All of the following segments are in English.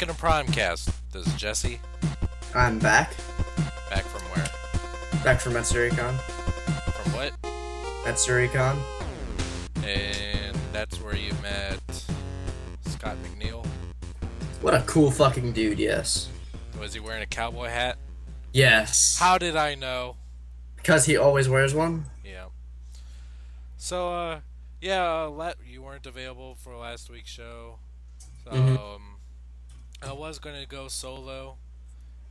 Welcome to Primecast. This is Jesse. I'm back. Back from where? Back from Metsuricon. From what? Metsuricon. And that's where you met Scott McNeil. What a cool fucking dude, yes. Was he wearing a cowboy hat? Yes. How did I know? Because he always wears one? Yeah. So, you weren't available for last week's show. So, I was going to go solo,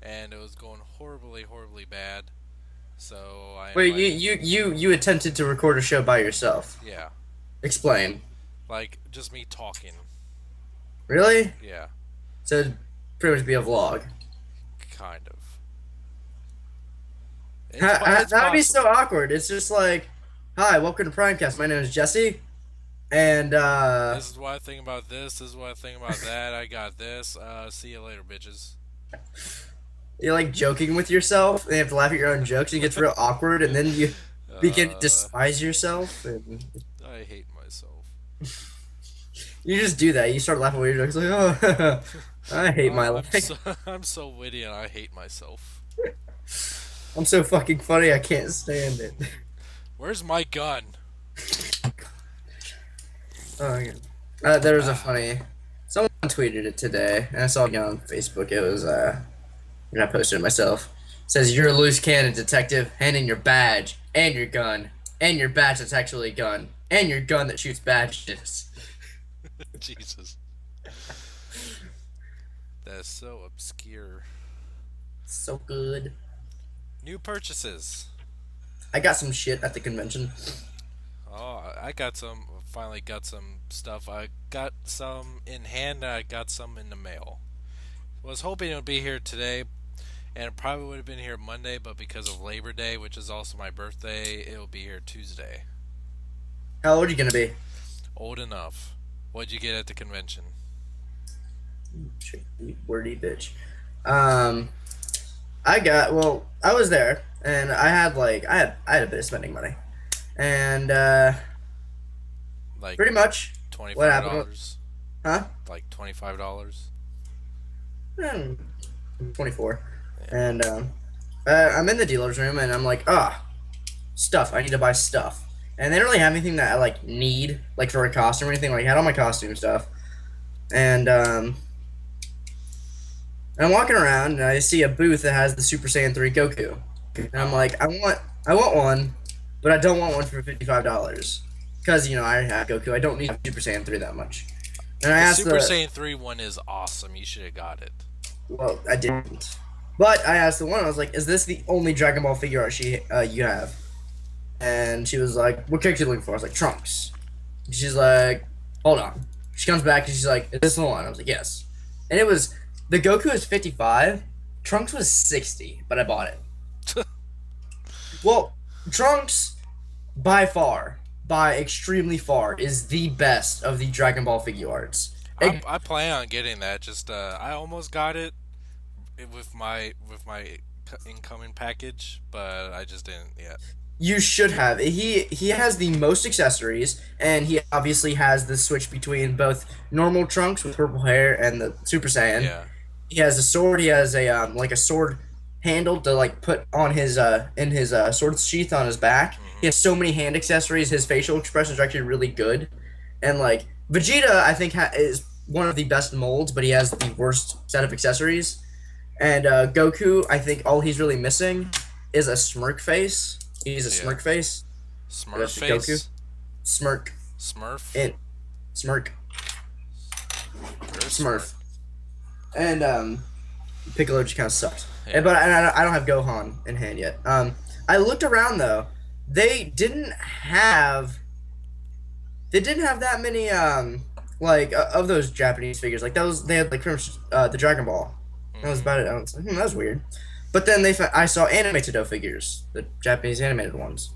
and it was going horribly, horribly bad. So, Wait, you attempted to record a show by yourself? Yeah. Explain. Like, just me talking. Really? Yeah. So, it'd pretty much be a vlog. Kind of. That'd be so awkward. It's just like, hi, welcome to Primecast. My name is Jesse, and this is what I think about this. This is what I think about that. I got this. See you later, bitches. you're like joking with yourself, and you have to laugh at your own jokes, and it gets real awkward, and then you begin to despise yourself, and I hate myself. you just do that. You start laughing at your jokes, like, oh, I hate my life. I'm so witty, and I hate myself. I'm so fucking funny, I can't stand it. Where's my gun? Oh my god. There was a funny... Someone tweeted it today, and I saw it on Facebook. It was, and I posted it myself. It says, "You're a loose cannon, detective. Hand in your badge, and your gun, and your badge that's actually a gun, and your gun that shoots badges." Jesus. That's so obscure. So good. New purchases. I got some shit at the convention. Oh, I got some. Finally got some stuff. I got some in hand, and I got some in the mail. Was hoping it would be here today, and it probably would have been here Monday, but because of Labor Day, which is also my birthday, it will be here Tuesday. How old are you gonna be? Old enough. What'd you get at the convention? Wordy bitch. I was there, and I had a bit of spending money, and Like pretty much what happened. $25. Huh? Like $25. 24. Yeah. And I'm in the dealer's room, and I'm like, stuff. I need to buy stuff. And they don't really have anything that I like need, like for a costume or anything. Like I had all my costume stuff, and I'm walking around, and I see a booth that has the Super Saiyan 3 Goku, and I'm like, I want one, but I don't want one for $55 because I have Goku. I don't need Super Saiyan 3 that much. And I asked Super Saiyan 3 one is awesome. You should have got it. Well, I didn't. But I asked the one, I was like, is this the only Dragon Ball figure art you have? And she was like, what character are you looking for? I was like, Trunks. And she's like, hold on. She comes back and she's like, is this the one? I was like, yes. And it was, the Goku was 55, Trunks was 60, but I bought it. Well, Trunks, by extremely far, is the best of the Dragon Ball figure arts. I plan on getting that. Just I almost got it with my incoming package, but I just didn't yet. You should have. He has the most accessories, and he obviously has the switch between both normal Trunks with purple hair and the Super Saiyan. Yeah. He has a sword. He has a like a sword handle to like put on his in his sword sheath on his back. Mm-hmm. He has so many hand accessories. His facial expressions are actually really good, and like Vegeta, I think is one of the best molds, but he has the worst set of accessories. And Goku, I think all he's really missing is a smirk face. He's a smirk face. Smurf face? Goku. Smirk. Smurf? Smirk. You're Smurf. And Piccolo just kind of sucks. Yeah. But I don't have Gohan in hand yet. I looked around though. They didn't have that many of those Japanese figures. Like those, they had like pretty much the Dragon Ball. That was about it. I was like, that was weird. But then I saw animated figures, the Japanese animated ones,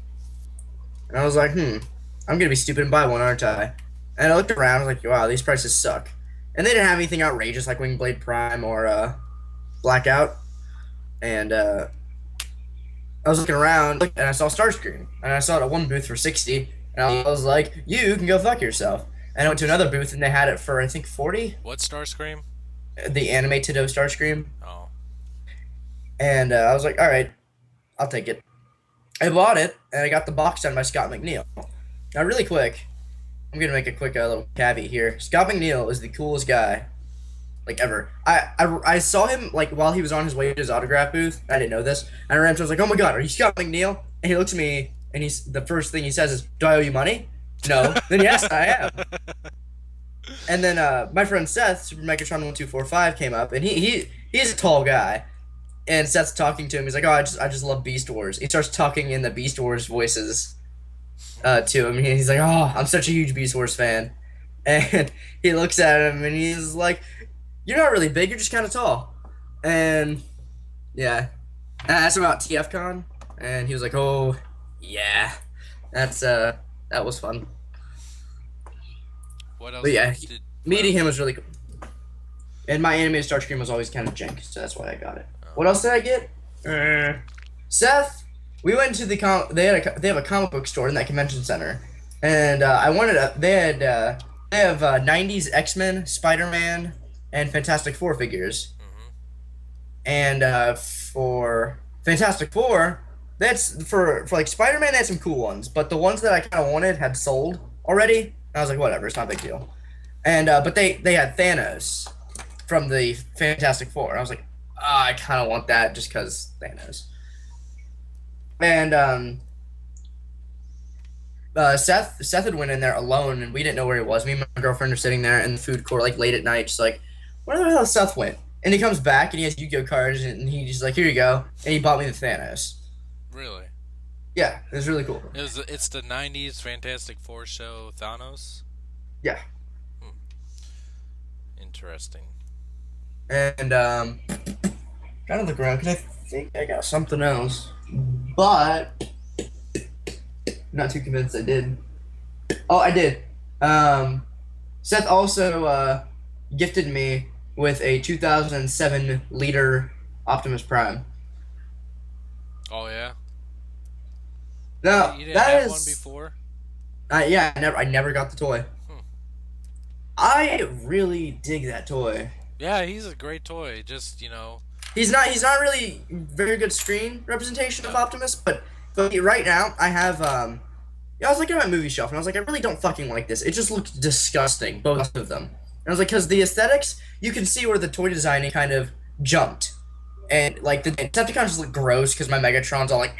and I was like, I'm gonna be stupid and buy one, aren't I? And I looked around, I was like, wow, these prices suck. And they didn't have anything outrageous like Wingblade Prime or Blackout. And I was looking around, and I saw Starscream, and I saw it at one booth for 60, and I was like, you can go fuck yourself. And I went to another booth, and they had it for I think 40. What Starscream? the animated Starscream, Oh. and I was like, all right, I'll take it. I bought it, and I got the box done by Scott McNeil. Now, really quick, I'm gonna make a quick little caveat here. Scott McNeil is the coolest guy like ever. I saw him like while he was on his way to his autograph booth. I didn't know this. And I ran up to him, I was like, "Oh my God, are you Scott McNeil?" And he looks at me, and he's the first thing he says is, "Do I owe you money?" No. Then yes, I am. And then my friend Seth, Super Megatron 1245, came up, and he's a tall guy. And Seth's talking to him. He's like, "Oh, I just love Beast Wars." He starts talking in the Beast Wars voices to him. He's like, "Oh, I'm such a huge Beast Wars fan." And he looks at him, and he's like, "You're not really big. You're just kind of tall." And yeah, I asked him about TFCon, and he was like, "Oh, yeah, that was fun." What But else yeah, did? What meeting else? him was really cool. And my animated Starscream was always kind of jank, so that's why I got it. Oh. What else did I get? Seth, we went to they have a comic book store in that convention center, and I wanted a they have 90s X-Men, Spider-Man, and Fantastic Four figures. Mm-hmm. And for Fantastic Four, that's for like Spider-Man, they had some cool ones, but the ones that I kind of wanted had sold already. And I was like, whatever, it's not a big deal. And but they had Thanos from the Fantastic Four. I was like, I kind of want that just because Thanos. And Seth had went in there alone, and we didn't know where he was. Me and my girlfriend are sitting there in the food court like late at night, just like, where the hell Seth went? And he comes back and he has Yu-Gi-Oh cards, and he's like, here you go, and he bought me the Thanos. Really? Yeah, it was really cool. It's the '90s Fantastic Four show Thanos. Yeah, Hmm. Interesting. and trying to look around because I think I got something else, but not too convinced I did. Oh, I did. Seth also gifted me with a 2007 liter Optimus Prime. Oh yeah. Now You didn't that have one is, before? yeah, I never got the toy. Hmm. I really dig that toy. Yeah, he's a great toy. Just He's not really very good screen representation of no. Optimus, but right now I have yeah, I was looking at my movie shelf and I was like, I really don't fucking like this. It just looks disgusting, both of them. And I was like, because the aesthetics, you can see where the toy designing kind of jumped. And like the Decepticons just look gross because my Megatron's all like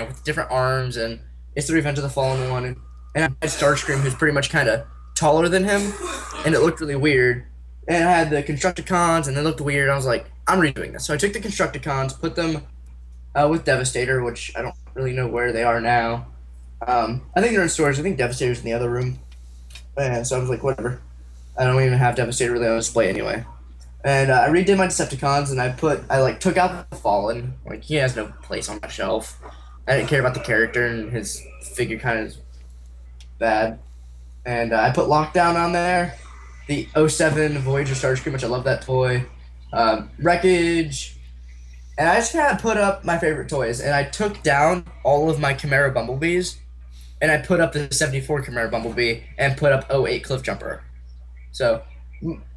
with different arms, and it's the Revenge of the Fallen one, and I had Starscream who's pretty much kind of taller than him, Yeah. and it looked really weird. And I had the Constructicons, and they looked weird. I was like, I'm redoing this. So I took the Constructicons, put them with Devastator, which I don't really know where they are now. I think they're in storage. I think Devastator's in the other room. And so I was like, whatever. I don't even have Devastator really on display anyway. And I redid my Decepticons, and I took out the Fallen. Like, he has no place on my shelf. I didn't care about the character, and his figure kind of is bad. And I put Lockdown on there. The '07 Voyager Starscream, which I love that toy. Wreckage. And I just kind of put up my favorite toys. And I took down all of my Chimera Bumblebees. And I put up the '74 Chimera Bumblebee and put up '08 Cliffjumper. So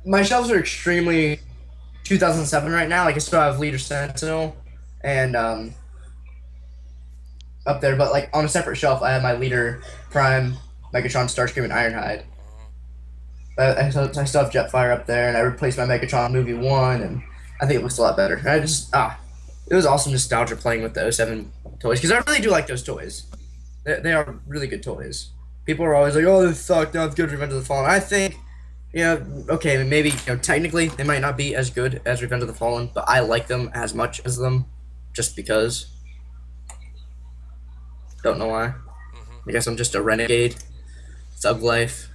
my shelves are extremely 2007 right now. Like I still have Leader Sentinel and up there, but like on a separate shelf, I have my Leader Prime, Megatron, Starscream, and Ironhide. I still have Jetfire up there, and I replaced my Megatron Movie 1, and I think it looks a lot better. And it was awesome nostalgia playing with the '07 toys because I really do like those toys. They are really good toys. People are always like, "Oh, this sucked. Now it's good. Revenge of the Fallen." I think, okay, maybe technically they might not be as good as Revenge of the Fallen, but I like them as much as them, just because. Don't know why. Mm-hmm. I guess I'm just a renegade. Thug life.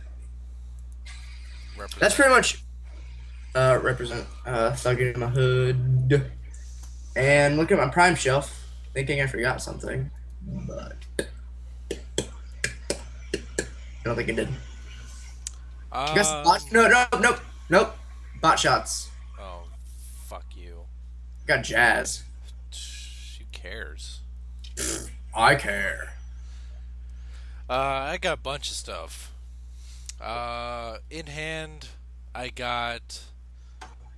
That's Represent. pretty much represent thugging in my hood. And look at my prime shelf, thinking I forgot something, but I don't think I did. I guess Um. no, no, nope, nope. Bot shots. Oh, fuck you. Got jazz. Who cares? I care. I got a bunch of stuff. In hand, I got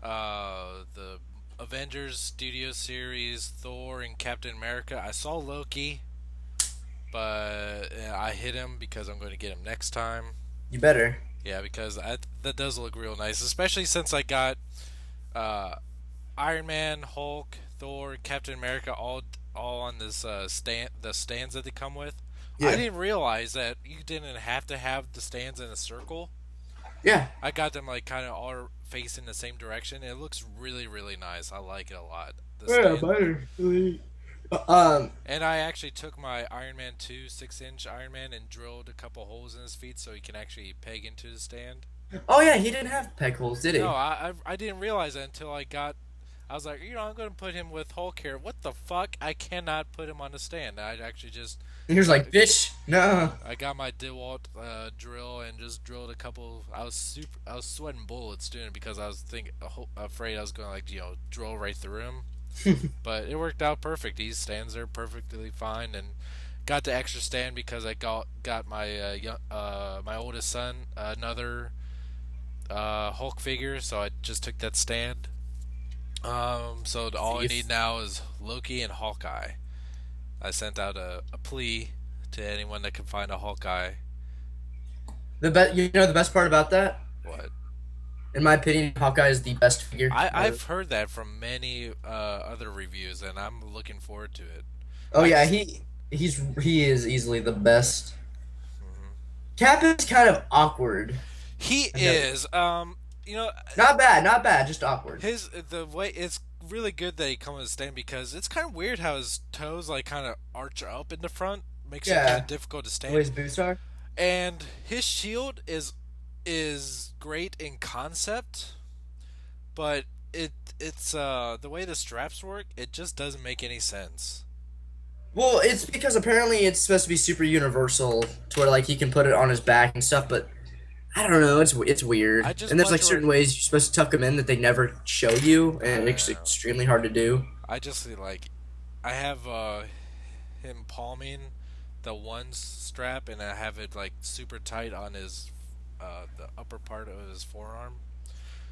The Avengers Studio Series, Thor, and Captain America. I saw Loki, but I hit him because I'm going to get him next time. You better. Yeah, because that does look real nice, especially since I got uh, Iron Man, Hulk, Thor, Captain America all on this the stands that they come with. I Yeah. didn't realize that you didn't have to have the stands in a circle. Yeah. I got them like kind of all facing the same direction. It looks really really nice. I like it a lot. The Yeah, stand. better. Um. And I actually took my Iron Man 2 6-inch Iron Man and drilled a couple holes in his feet so he can actually peg into the stand. Oh yeah, he didn't have peg holes, did No, he? I didn't realize that until I was like, I'm going to put him with Hulk here. What the fuck? I cannot put him on the stand. I actually just And he was got like, "Bitch, no." I got my DeWalt drill and just drilled a couple. I was sweating bullets doing it because I was afraid I was going to drill right through him. But it worked out perfect. He stands there perfectly fine, and got the extra stand because I got my my oldest son another Hulk figure, so I just took that stand. So all I need Thief. now is Loki and Hawkeye. I sent out a plea to anyone that can find a Hawkeye. The best part about that, What? in my opinion, Hawkeye is the best figure ever. I've heard that from many other reviews, and I'm looking forward to it. Oh I yeah, just he is easily the best. mhm. Cap is kind of awkward. He I know. is. You know, Not bad, just awkward. his the way it's really good that he comes to stand because it's kind of weird how his toes like kind of arch up in the front, makes it kind of Yeah, difficult to the way stand. his boots are. And his shield is great in concept, but it's the way the straps work, it just doesn't make any sense. Well, it's because apparently it's supposed to be super universal to where like he can put it on his back and stuff, but I don't know. It's weird, I just and there's like wonder what certain ways you're supposed to tuck them in that they never show you, and it's uh, extremely hard to do. I just feel like I have him palming the one strap and I have it like super tight on his the upper part of his forearm.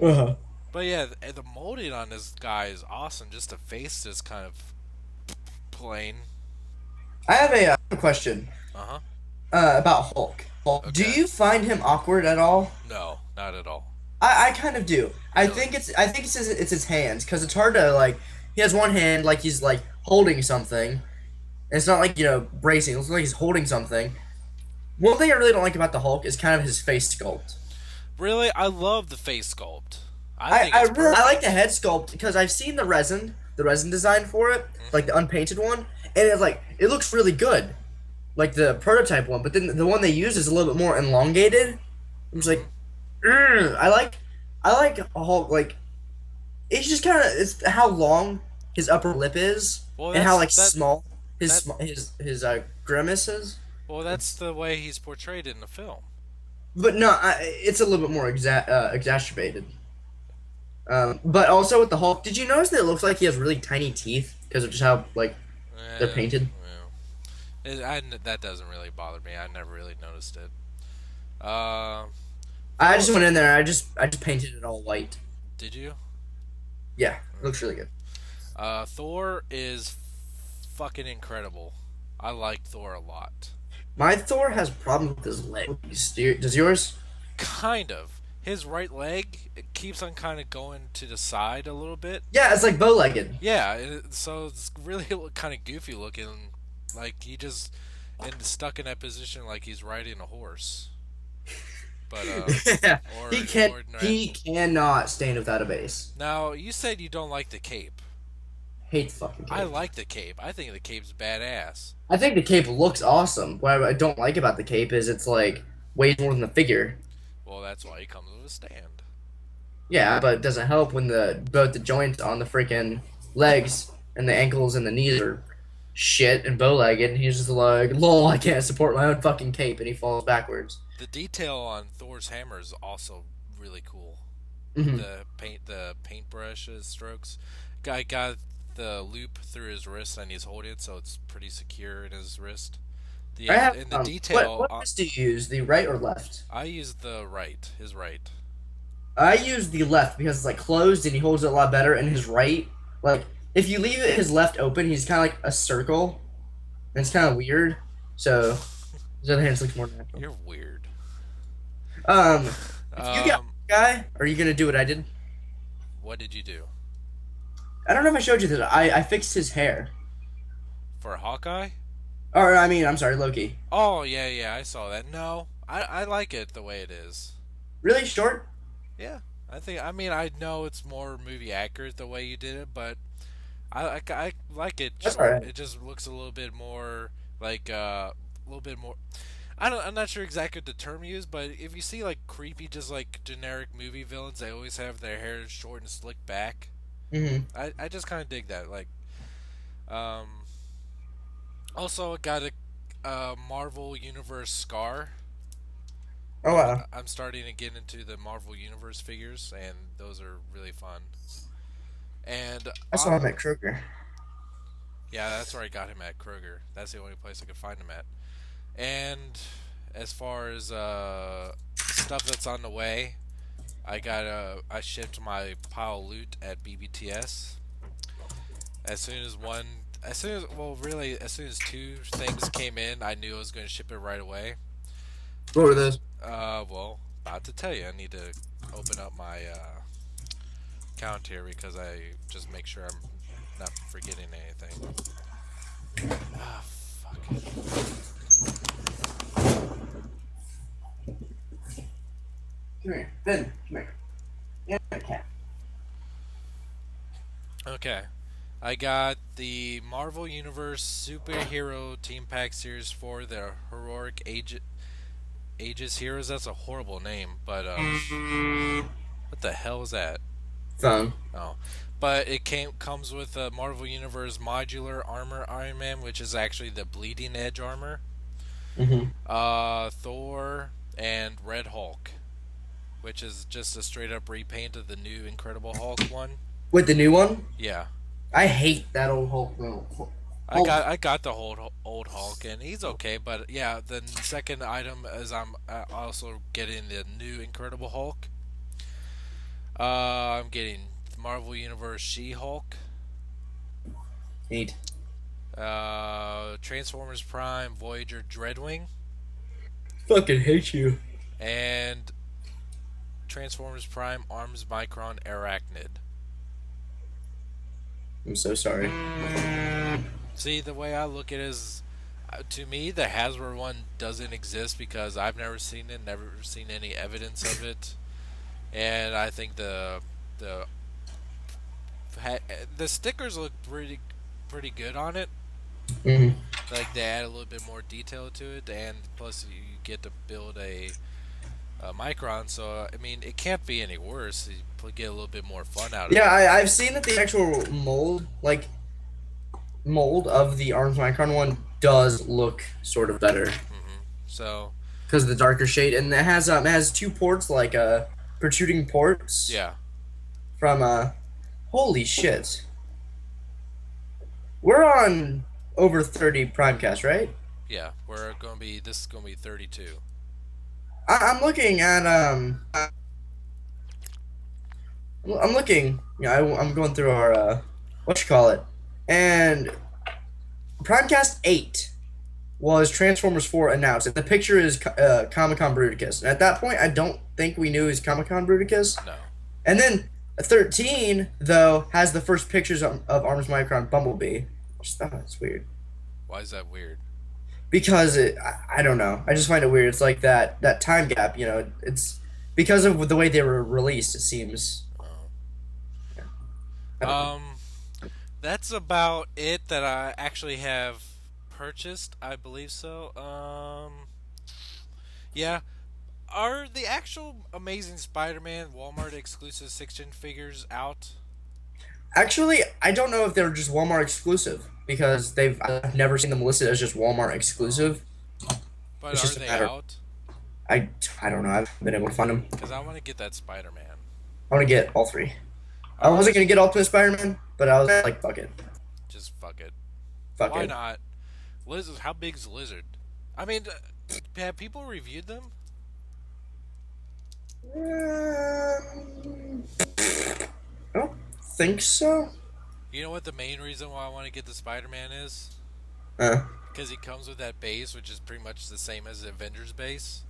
Uh-huh. But yeah, the molding on this guy is awesome. Just the face is kind of plain. I have a question Uh huh. about Hulk. Hulk. Do Okay. you find him awkward at all? No, not at all. I kind of do. Really. I think it's his hands because it's hard to like. He has one hand like he's like holding something. And it's not like bracing. It looks like he's holding something. One thing I really don't like about the Hulk is kind of his face sculpt. Really, I love the face sculpt. I think I it's really I like the perfect. head sculpt because I've seen the resin design for it, like the Hmm. unpainted one, and it looks really good, like the prototype one. But then the one they use is a little bit more elongated. I'm just like, Hmm. I like a Hulk like it's just kind of it's how long his upper lip is Well, and how that's like that small that. his grimace is. Well, that's the way he's portrayed in the film. But no, it's a little bit more exacerbated. But also with the Hulk, did you notice that it looks like he has really tiny teeth because of just how like they're Eh, painted? that doesn't really bother me. I never really noticed it. Uh, I Thor, just went in there. I just painted it all white. did you? Yeah, it looks really good. Thor is fucking incredible. I like Thor a lot. My Thor has problems with his legs. Does yours? Kind of. His right leg it keeps on kind of going to the side a little bit. Yeah, it's like bow-legged. Yeah, so it's really kind of goofy looking. Like he just stuck in that position like he's riding a horse. But Yeah, or he cannot stand without a base. now you said you don't like the cape. Hate the fucking I cape. like the cape. I think the cape's badass. I think the cape looks awesome. What I don't like about the cape is it's like way more than the figure. Well, that's why he comes with a stand. Yeah, but it doesn't help when the both the joints on the freaking legs and the ankles and the knees are shit and bow-legged, and he's just like, lol, I can't support my own fucking cape, and he falls backwards. The detail on Thor's hammer is also really cool. Hmm. The paintbrush strokes. Guy got the loop through his wrist and he's holding it, so it's pretty secure in his wrist. I have And the what detail. wrist do you use? The right or left? I use the right, his right. I use the left because it's like closed and he holds it a lot better. And his right, like if you leave his left open, he's kind of like a circle, and it's kind of weird. So his other hand just looks more natural. You're weird. If you get Um, a guy, are you gonna do what I did? what did you do I don't know if I showed you that. I fixed his hair. for Hawkeye? Or I mean, I'm sorry, Loki. Oh yeah, yeah, I saw that. No, I like it the way it is. Really short. Yeah, I think. I mean, I know it's more movie accurate the way you did it, but I like it. That's all right. It just looks a little bit more like a little bit more. I'm not sure exactly what the term used, but if you see like creepy, just like generic movie villains, they always have their hair short and slicked back. Mm-hmm. I just kind of dig that. Like, um, also I got a Marvel Universe scar. Oh wow. I'm starting to get into the Marvel Universe figures, and those are really fun. And I saw him at Kroger. yeah, that's where I got him at Kroger. That's the only place I could find him at. And as far as stuff that's on the way, I shipped my pile of loot at BBTS. As soon as one, as soon as well, really, as soon as two things came in, I knew I was going to ship it right away. What were Because, those? well, about to tell you, I need to open up my account here because I just make sure I'm not forgetting anything. Ah, fuck. Come here, Ben. Come here. Yeah, cat. Okay. I got the Marvel Universe Superhero Team Pack Series 4, the Heroic Aegis Heroes. That's a horrible name, but what the hell is that? Phone. Oh, but it comes with a Marvel Universe modular armor Iron Man, which is actually the Bleeding Edge armor. Mm-hmm. Thor and Red Hulk, which is just a straight up repaint of the new Incredible Hulk one. With the new one, Yeah, I hate that old Hulk. Hulk. I got the old Hulk, and he's okay. But yeah, the second item is I'm also getting the new Incredible Hulk. I'm getting Marvel Universe She-Hulk, Neat. Transformers Prime Voyager Dreadwing, Fucking hate you. and Transformers Prime Arms Micron Arachnid. I'm so sorry. See, the way I look at it is, to me, the Hasbro one doesn't exist because I've never seen it, never seen any evidence of it, and I think the the stickers look pretty good on it. Mm-hmm. Like they add a little bit more detail to it, and plus you get to build a Micron. So I mean, it can't be any worse. You get a little bit more fun out of Yeah, it. I've seen that the actual mold of the Arms Micron one does look sort of better So because of the darker shade, and it has two ports like protruding ports yeah, from holy shit. We're on over 30 Primecast, right? yeah, we're gonna be. This is gonna be 32. I'm looking at I'm looking. Yeah, I'm going through our what you call it, and Primecast 8 was Transformers 4 announced, and the picture is Comic Con Bruticus. And at that point, I don't think we knew it was Comic Con Bruticus. No, And then 13 though has the first pictures of Arms Micron Bumblebee. Which that's weird why is that weird? because I don't know. I just find it weird. It's like that time gap. You know, it's because of the way they were released. It seems. I don't know. Um, that's about it that I actually have purchased. I believe so. Yeah. Are the actual Amazing Spider-Man Walmart exclusive section figures out? Actually, I don't know if they're just Walmart exclusive because I've never seen them listed as just Walmart exclusive. But It's are just a they matter. out? I don't know. I haven't been able to find them. Because I want to get that Spider-Man. I want to get all three. I All wasn't right, gonna get Ultimate Spider-Man, but I was like, fuck it, just fuck it. fuck Why it. not? Lizard. How big's Lizard? I mean, have people reviewed them? I don't think so. You know what the main reason why I want to get the Spider-Man is? Uh, Because he comes with that base, which is pretty much the same as the Avengers base,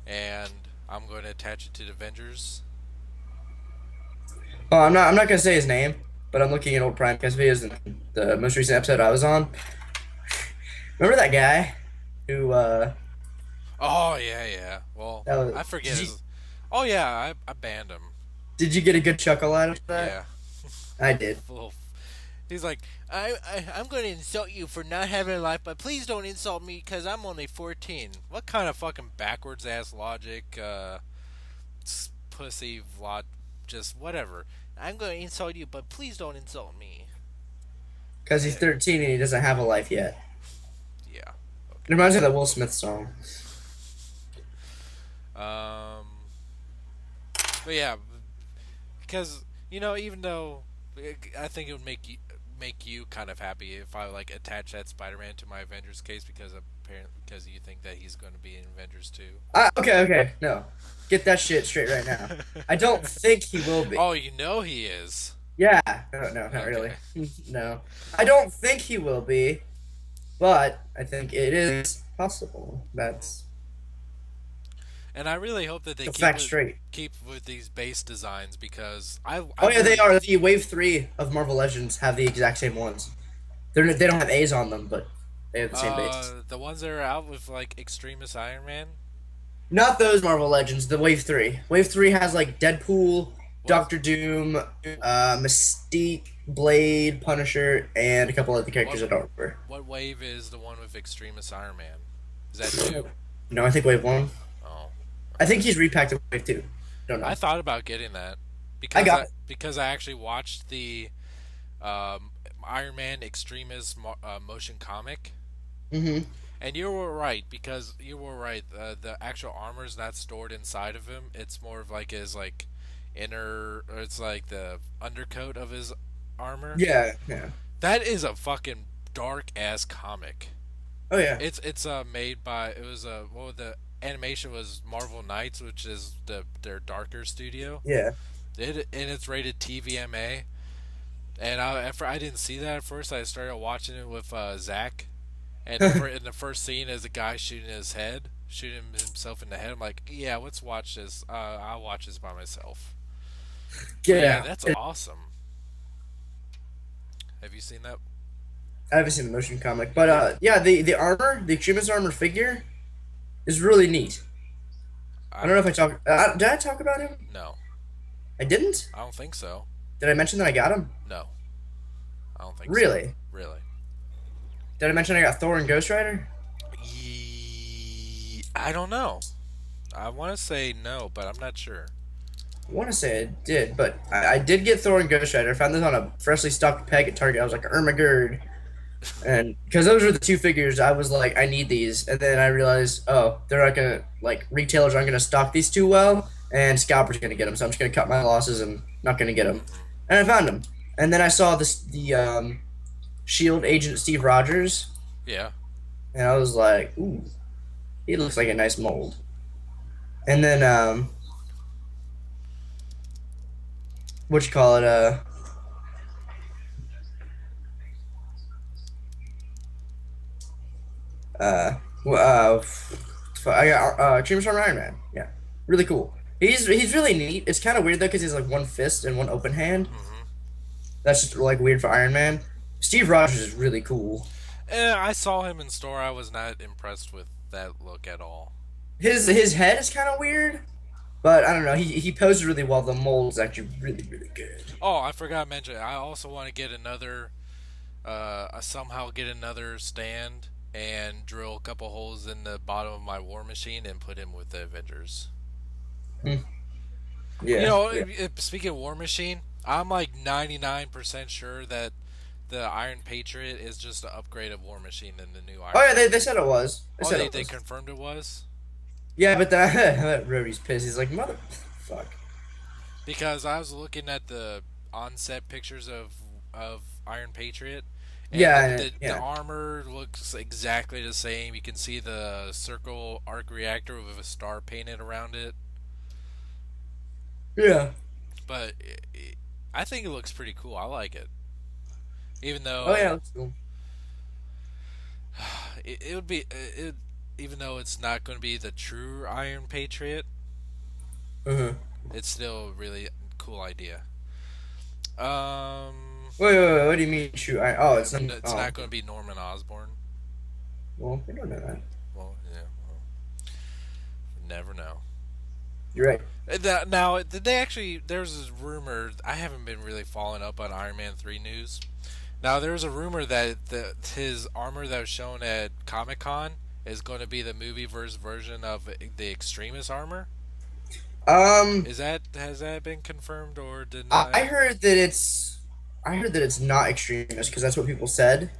and I'm going to attach it to the Avengers. well, I'm not gonna say his name, but I'm looking at old Primecast videos and the most recent episode I was on. Remember that guy who Oh yeah, yeah. Well, that was, I forget his. Oh yeah, I banned him. did you get a good chuckle out of that? Yeah. I did. Little. He's like, I'm going to insult you for not having a life, but please don't insult me because I'm only 14. What kind of fucking backwards ass logic, pussy vlog, just whatever. I'm going to insult you, but please don't insult me. Because he's Eh, 13 and he doesn't have a life yet. yeah. It reminds me of that Will Smith song. Um. But yeah, because even though I think it would make you kind of happy if I like attach that Spider-Man to my Avengers case because apparently because you think that he's going to be in Avengers too. Okay, okay, no. Get that shit straight right now. I don't think he will be. Oh, he is. Yeah, no, not Okay. really. No. I don't think he will be, but I think it is possible. That's And I really hope that they the keep fact it straight. keep with these base designs because I Oh yeah, they really are. The Wave 3 of Marvel Legends have the exact same ones. They don't have A's on them, but they have the same base. the ones that are out with like Extremis Iron Man. Not those Marvel Legends, the Wave 3. Wave 3 has like Deadpool, What Doctor Doom, Mystique, Blade, Punisher, and a couple other what characters I don't remember. what wave is the one with Extremis Iron Man? Is that two? No, I think Wave 1. Oh, I okay. think he's repacked in Wave 2. Don't I know. thought about getting that I got because I actually watched the Iron Man Extremis motion comic. it. Mm-hmm. And you were right because you were right. The actual armor is not stored inside of him. It's more of like his like inner. Or it's like the undercoat of his armor. Yeah, yeah. That is a fucking dark ass comic. Oh, yeah. It's made by it was the animation was Marvel Knights, which is their darker studio. Yeah. And it's rated TVMA. And I didn't see that at first. I started watching it with Zach. And in the first scene is a guy shooting himself in the head. I'm like, yeah, let's watch this. I'll watch this by myself. But Get yeah, out. that's awesome. Have you seen that? I haven't seen the motion comic, but Yeah, yeah, the armor, the Extremis armor figure is really neat. I don't know if I talked. Did I talk about him? no, I didn't. I don't think so. Did I mention that I got him? No, I don't think so. Really? Really? Did I mention I got Thor and Ghost Rider? I don't know. I want to say no, but I'm not sure. I want to say I did, but I did get Thor and Ghost Rider. I found this on a freshly stocked peg at Target. I was like, Ermagerd. And because those were the two figures, I was like, I need these. And then I realized, oh, they're not gonna like retailers aren't gonna stock these too well, and scalpers gonna get them. So I'm just gonna cut my losses and not gonna get them. Hmm. And I found them. And then I saw the Shield agent Steve Rogers, Yeah. and I was like, ooh, he looks like a nice mold. And then what you call it? Uh, I got Extreme Storm Iron Man. Yeah, really cool. He's really neat. It's kind of weird though because he's like one fist and one open hand. Hmm. That's just like weird for Iron Man. Steve Rogers is really cool. I saw him in store. I was not impressed with that look at all. His head is kind of weird, but I don't know. He poses really well. The mold is actually really good. Oh, I forgot to mention. I also want to get another. Somehow get another stand and drill a couple holes in the bottom of my War Machine and put him with the Avengers. Hmm. You Yeah, know, yeah. speaking of War Machine, I'm like 99% sure that the Iron Patriot is just an upgrade of War Machine in the new Oh Iron yeah, Man. they said it was. They Oh, said they it was. confirmed it was? Yeah, but that Rhodey's pissed. He's like, mother, fuck. Because I was looking at the on-set pictures of Iron Patriot, and Yeah, the yeah. armor looks exactly the same. You can see the circle arc reactor with a star painted around it. Yeah. but I think it looks pretty cool. I like it, even Oh yeah, though that's cool. it would be it. Even though it's not going to be the true Iron Patriot, Uh-huh. it's still a really cool idea. Um, Wait. What do you mean shoot? Oh, it's not. it's Oh, not going to be Norman Osborn. well, we don't know that. Well, yeah, well, never know. You're right. Now, did they actually? There's this rumor. I haven't been really following up on Iron Man 3 news. Now, there's a rumor that his armor that was shown at Comic Con is going to be the movie version of the Extremis armor. Um, Is that has that been confirmed or I denied? heard that it's not extremist because that's what people said.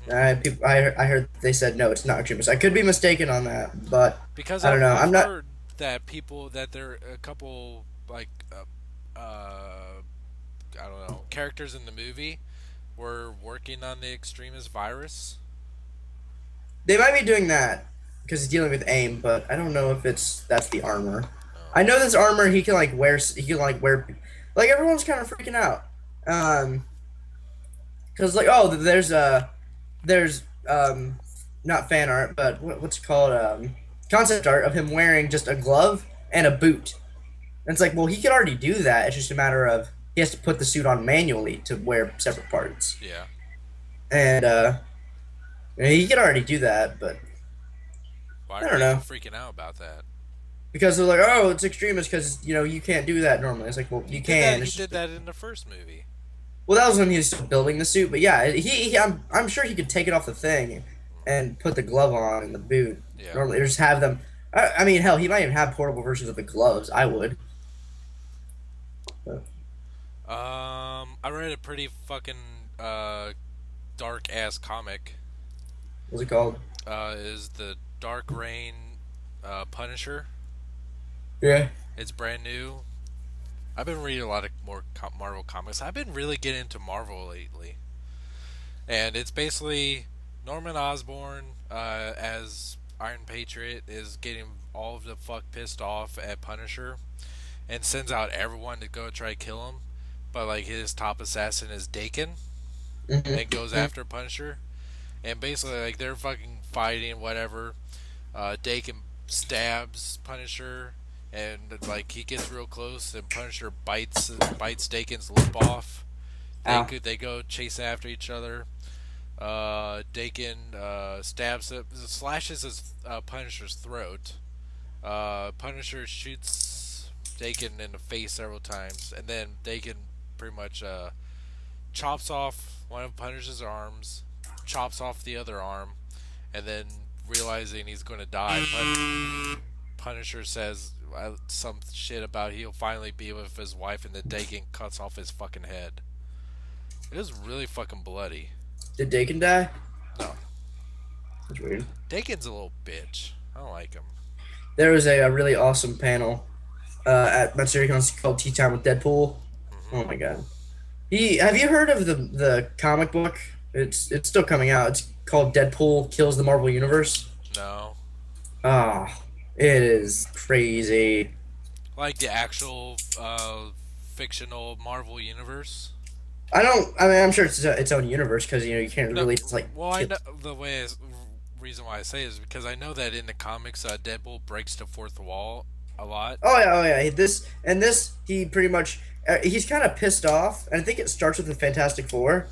Hmm. I heard they said no, it's not extremist. I could be mistaken on that, but Because I don't know. I've I'm not. heard that people that there are a couple like I don't know characters in the movie were working on the Extremis virus. They might be doing that because he's dealing with aim, but I don't know if that's the armor. Oh. I know this armor he can like wear. He can like wear. Like everyone's kind of freaking out. Because like there's not fan art, but what's it called concept art of him wearing just a glove and a boot. And it's like, well, he could already do that. It's just a matter of he has to put the suit on manually to wear separate parts, Yeah. and he could already do that, but Why I are don't people know freaking out about that? because they're like, oh, it's extremist because you can't do that normally. It's like, well, He you did that. can. He It's just did that in the first movie. well, that was when he was still building the suit, but yeah, I'm sure he could take it off the thing and put the glove on and the boot. Yeah. Normally, or just have them. I mean, hell, he might even have portable versions of the gloves. I would. But, I read a pretty fucking dark ass comic. what's it called? Is the Dark Reign Punisher? Yeah. It's brand new. I've been reading a lot of more Marvel comics. I've been really getting into Marvel lately, and it's basically Norman Osborn as Iron Patriot is getting all of the fuck pissed off at Punisher and sends out everyone to go try to kill him. But like his top assassin is Dakin and goes Mm-hmm. after Punisher. And basically like they're fucking fighting whatever. Dakin stabs Punisher and like he gets real close and Punisher bites Dakin's lip off. Ow. They go chase after each other. Dakin slashes his Punisher's throat. Punisher shoots Dakin in the face several times, and then Dakin pretty much chops off one of Punisher's arms, chops off the other arm, and then realizing he's going to die, Punisher says some shit about he'll finally be with his wife, and then Dakin cuts off his fucking head. It is really fucking bloody. Did Dakin die? No, That's weird. Dakin's a little bitch. I don't like him. There was a really awesome panel at MatsuryCon called Tea Time with Deadpool. Hmm. Oh my god. Have you heard of the comic book? It's still coming out. It's called Deadpool Kills the Marvel Universe. No, Ah, it is crazy. like the actual fictional Marvel universe. I don't. I mean, I'm sure it's its own universe because you can't No, really just like well, I kill. know the reason why I say is because I know that in the comics, Deadpool breaks the fourth wall a lot. Oh yeah. This he pretty much he's kind of pissed off, and I think it starts with the Fantastic Four,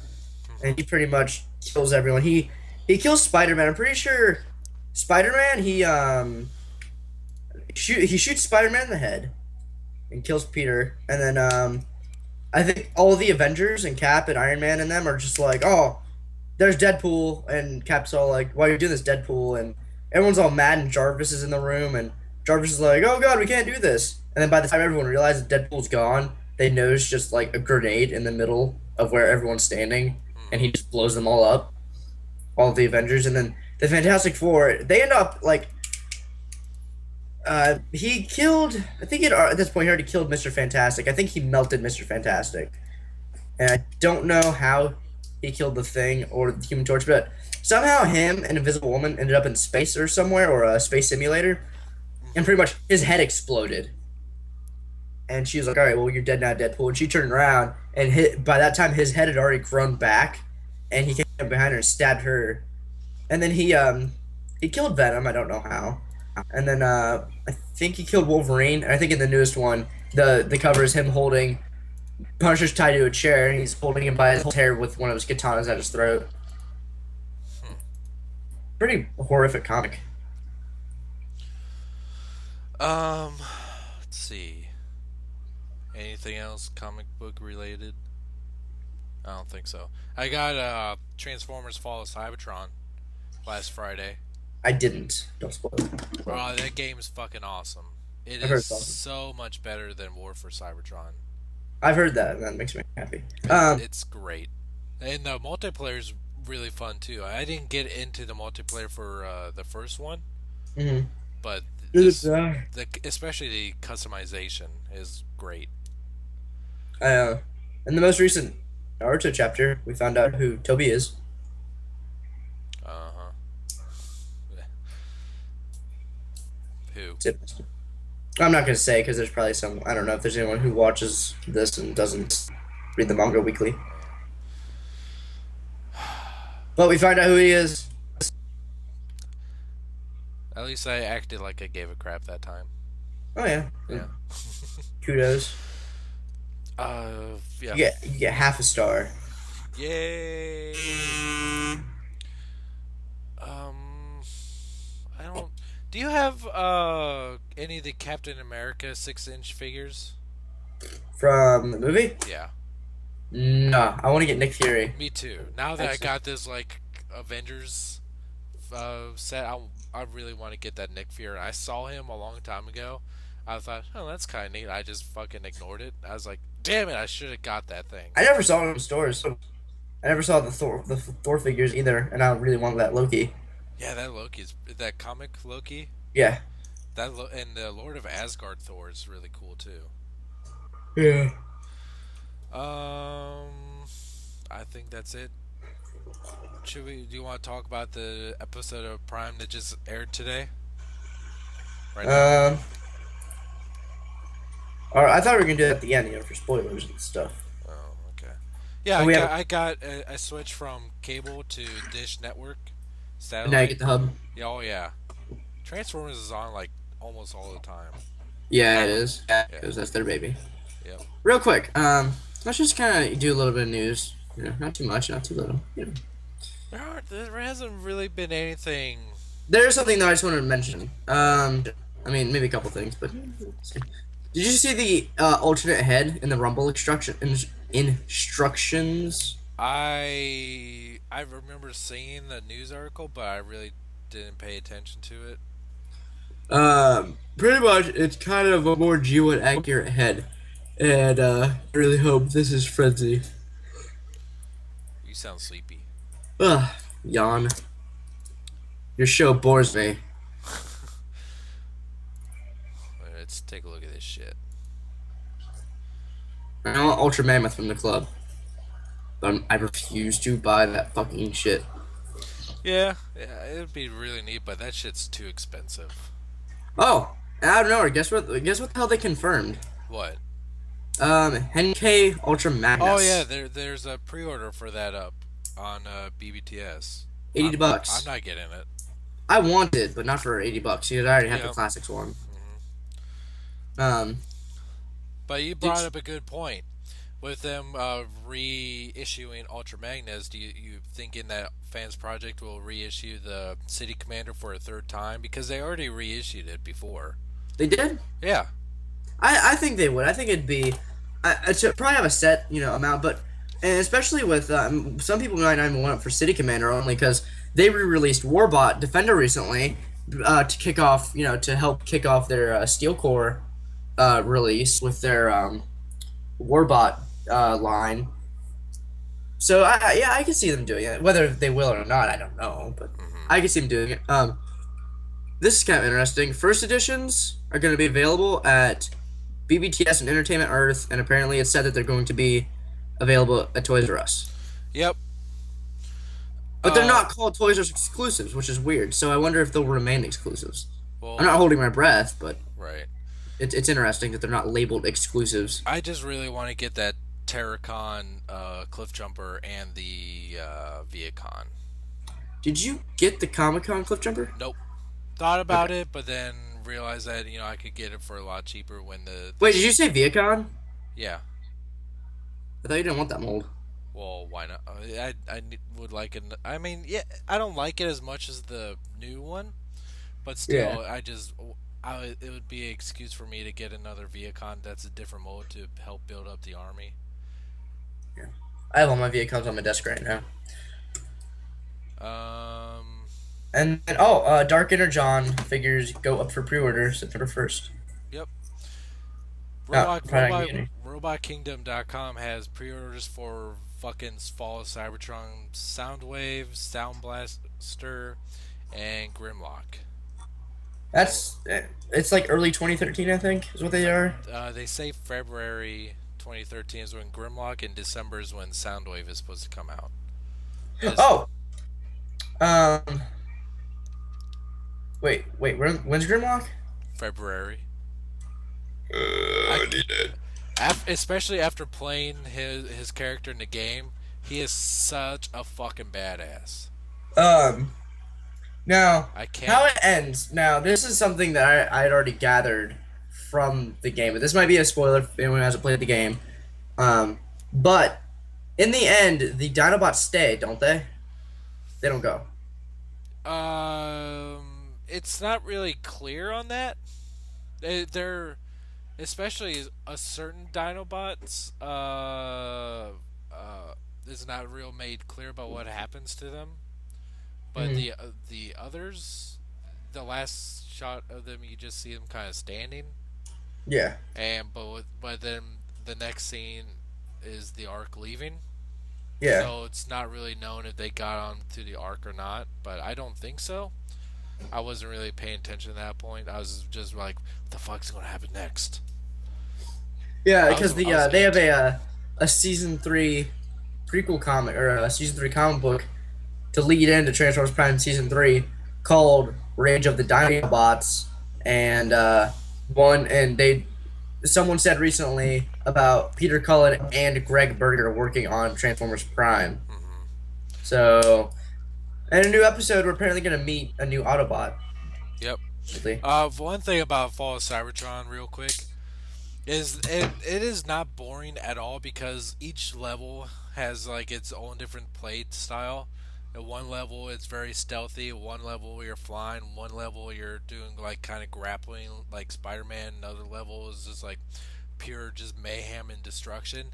and Hmm. he pretty much kills everyone. He kills Spider Man. I'm pretty sure Spider Man he shoots Spider Man in the head and kills Peter, and then I think all the Avengers and Cap and Iron Man and them are just like, oh, there's Deadpool, and Cap's all like, why are you doing this, Deadpool? And everyone's all mad, and Jarvis is in the room, and Jarvis is like, oh god, we can't do this. And then by the time everyone realizes Deadpool's gone, they notice just like a grenade in the middle of where everyone's standing, and he Hmm. just blows them all up, all of the Avengers, and then the Fantastic Four, they end up like, he killed, I think at this point he already killed Mr. Fantastic. I think he melted Mr. Fantastic. And I don't know how he killed the Thing or the Human Torch, but somehow him and Invisible Woman ended up in space or somewhere or a space simulator, and pretty Hmm. much his head exploded. And she was like, "All right, well, you're dead now, Deadpool." And she turned around and hit. By that time, his head had already grown back, and he came up behind her and stabbed her. And then he killed Venom. I don't know how. And then I think he killed Wolverine. And I think in the newest one, the cover is him holding Punisher's tied to a chair, and he's holding him by his hair with one of his katanas at his throat. Pretty horrific comic. Um, let's see. Anything else comic book related? I don't think so. I got Transformers Fall of Cybertron last Friday. I didn't. Don't spoil it. Oh, that game is fucking awesome. It I've heard is it's awesome. so much better than War for Cybertron. I've heard that, and that makes me happy. It's great, and the multiplayer is really fun too. I didn't get into the multiplayer for the first one, Mhm. but especially the customization is great. Uh, in the most recent Naruto chapter, we found out who Toby is. Uh huh. Who? I'm not gonna say because there's probably some. I don't know if there's anyone who watches this and doesn't read the manga weekly. But we find out who he is. At least I acted like I gave a crap that time. Oh yeah, Yeah. kudos. Yeah. You get half a star. Yay. Um, I don't. Do you have any of the Captain America 6-inch figures? From the movie? Yeah. No, I want to get Nick Fury. Me too. Now that I Actually, got this like Avengers set, I really want to get that Nick Fury. I saw him a long time ago. I thought, oh, that's kind of neat. I just fucking ignored it. I was like, damn it, I should have got that thing. I never saw him in stores. I never saw the Thor figures either, and I really want that Loki. Yeah, that Loki's that comic Loki. Yeah. And the Lord of Asgard Thor is really cool too. Yeah. I think that's it. Should we? Do you want to talk about the episode of Prime that just aired today? Right now. Um. Or I thought we were gonna do that at the end, for spoilers and stuff. Oh, okay. Yeah, Oh, I switched from cable to Dish Network and now you satellite. get the hub. Yeah, oh yeah. Transformers is on like almost all the time. Yeah, it is. Yeah. Because that's their baby. Yep. Real quick, let's just kind of do a little bit of news. Not too much, not too little. There hasn't really been anything. There's something that I just wanted to mention. I mean, maybe a couple things, but did you see the alternate head in the Rumble instructions? I remember seeing the news article, but I really didn't pay attention to it. Pretty much, it's kind of a more G1 accurate head, and I really hope this is Frenzy. You sound sleepy. Ugh, yawn. Your show bores me. Let's take a look at this shit. I want Ultra Mammoth from the club, but I refuse to buy that fucking shit. Yeah, it'd be really neat, but that shit's too expensive. Oh, out of nowhere, guess what? Guess what the hell they confirmed? What? Henkei Ultra Magnus. Oh yeah, there's a pre-order for that up on BBTS. $80. I'm not getting it. I want it, but not for $80. Because I already have the Yep. classics one. But you brought up a good point. With them reissuing Ultra Magnus, do you thinking that Fans Project will reissue the City Commander for a third time? Because they already reissued it before. They did? Yeah. I think they would. I think it'd be. It should probably have a set amount, but and especially with some people might not even want it for City Commander only because they re-released Warbot Defender recently to kick off to help kick off their Steel Core release with their Warbot line. So I can see them doing it. Whether they will or not, I don't know, but I can see them doing it. This is kind of interesting. First editions are going to be available at BBTS and Entertainment Earth, and apparently it's said that they're going to be available at Toys R Us. Yep. But they're not called Toys R Us exclusives, which is weird. So I wonder if they'll remain exclusives. Well, I'm not holding my breath, but right. It's interesting that they're not labeled exclusives. I just really want to get that Terracon Cliff Jumper and the Viacon. Did you get the Comic Con Cliff Jumper? Nope. Thought Okay. about it, but then realized that I could get it for a lot cheaper when Wait, did you say Viacon? yeah. I thought you didn't want that mold. Well, why not? Would like it. I mean, yeah, I don't like it as much as the new one, but Yeah. still, it would be an excuse for me to get another Viacon that's a different mold to help build up the army. Yeah. I have all my Viacons on my desk right now. Um, And then, Dark Inner John figures go up for pre-order September 1st. yep. Oh, probably not gonna get any. RobotKingdom.com has pre-orders for fucking Fall of Cybertron, Soundwave, Sound Blaster, and Grimlock. All It's like early 2013, I think, is what they are. they say February 2013 is when Grimlock, and December is when Soundwave is supposed to come out. This Oh, um, wait, when's Grimlock? February. I, I need it. especially after playing his character in the game, he is such a fucking badass. Um, Now, I how can't. it ends. Now, this is something that I had already gathered from the game, but this might be a spoiler if anyone hasn't played the game. But in the end, the Dinobots stay, don't they? They don't go. It's not really clear on that. They're especially a certain Dinobots. Is not real made clear about what happens to them. But Hmm. the others, the last shot of them, you just see them kind of standing, Yeah, and but then the next scene is the Ark leaving. yeah, So it's not really known if they got on to the Ark or not. But I don't think so. I wasn't really paying attention at that point. I was just like, "What the fuck's gonna happen next?" yeah. Because I was they have amped. a season 3 prequel comic or a season 3 comic book to lead into Transformers Prime season 3 called Rage of the Dinobots, and one and they someone said recently about Peter Cullen and Greg Berger working on Transformers Prime. Hmm. So, in a new episode, we're apparently going to meet a new Autobot. Yep. Really. One thing about Fall of Cybertron, real quick, is it is not boring at all because each level has like its own different play style. At one level it's very stealthy, one level you're flying, one level you're doing like kind of grappling like Spider-Man, another level is just like pure just mayhem and destruction.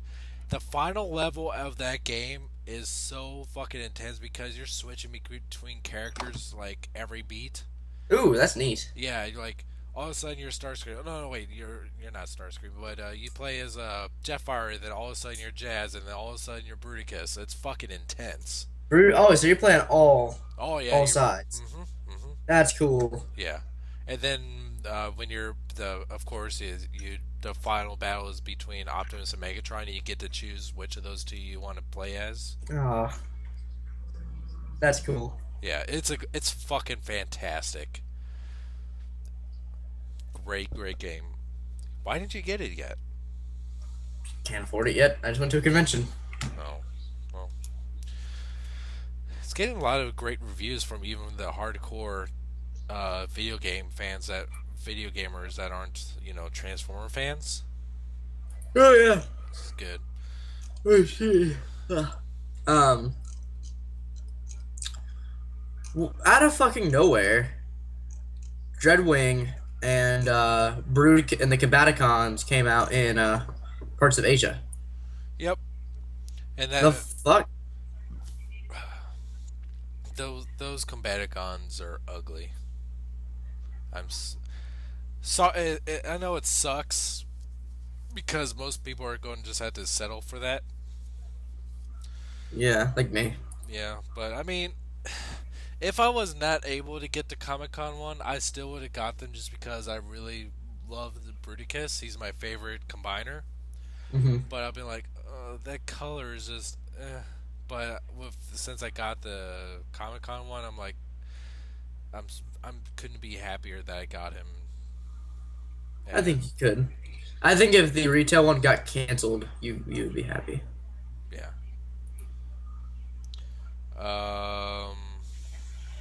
The final level of that game is so fucking intense because you're switching between characters like every beat. Ooh, that's neat. Yeah, you're like all of a sudden you're Starscream. Oh, no, no, wait, you're not Starscream, but you play as Jetfire, then all of a sudden you're Jazz, and then all of a sudden you're Bruticus. It's fucking intense. Oh, so you're playing Oh yeah, all you're. sides. Mm-hmm. That's cool. Yeah, and then when you're of course, the final battle is between Optimus and Megatron, and you get to choose which of those two you want to play as. Oh, that's cool. Yeah, it's fucking fantastic. Great game. Why didn't you get it yet? Can't afford it yet. I just went to a convention. Oh, well, it's getting a lot of great reviews from even the hardcore video game fans that video gamers that aren't Transformer fans. Oh yeah. It's good. Oh shit. Um, Out of fucking nowhere, Dreadwing and Brood and the Combaticons came out in parts of Asia. Yep, and The then fuck? those Combaticons are ugly. I'm so I know it sucks because most people are going to just have to settle for that. Yeah, like me. Yeah, but I mean, if I was not able to get the Comic Con one, I still would have got them just because I really love the Bruticus. He's my favorite combiner. Hmm. But I've been like, that color is just. But since I got the Comic Con one, I'm couldn't be happier that I got him. I And think you could. I think if the retail one got canceled, you would be happy. yeah. Um,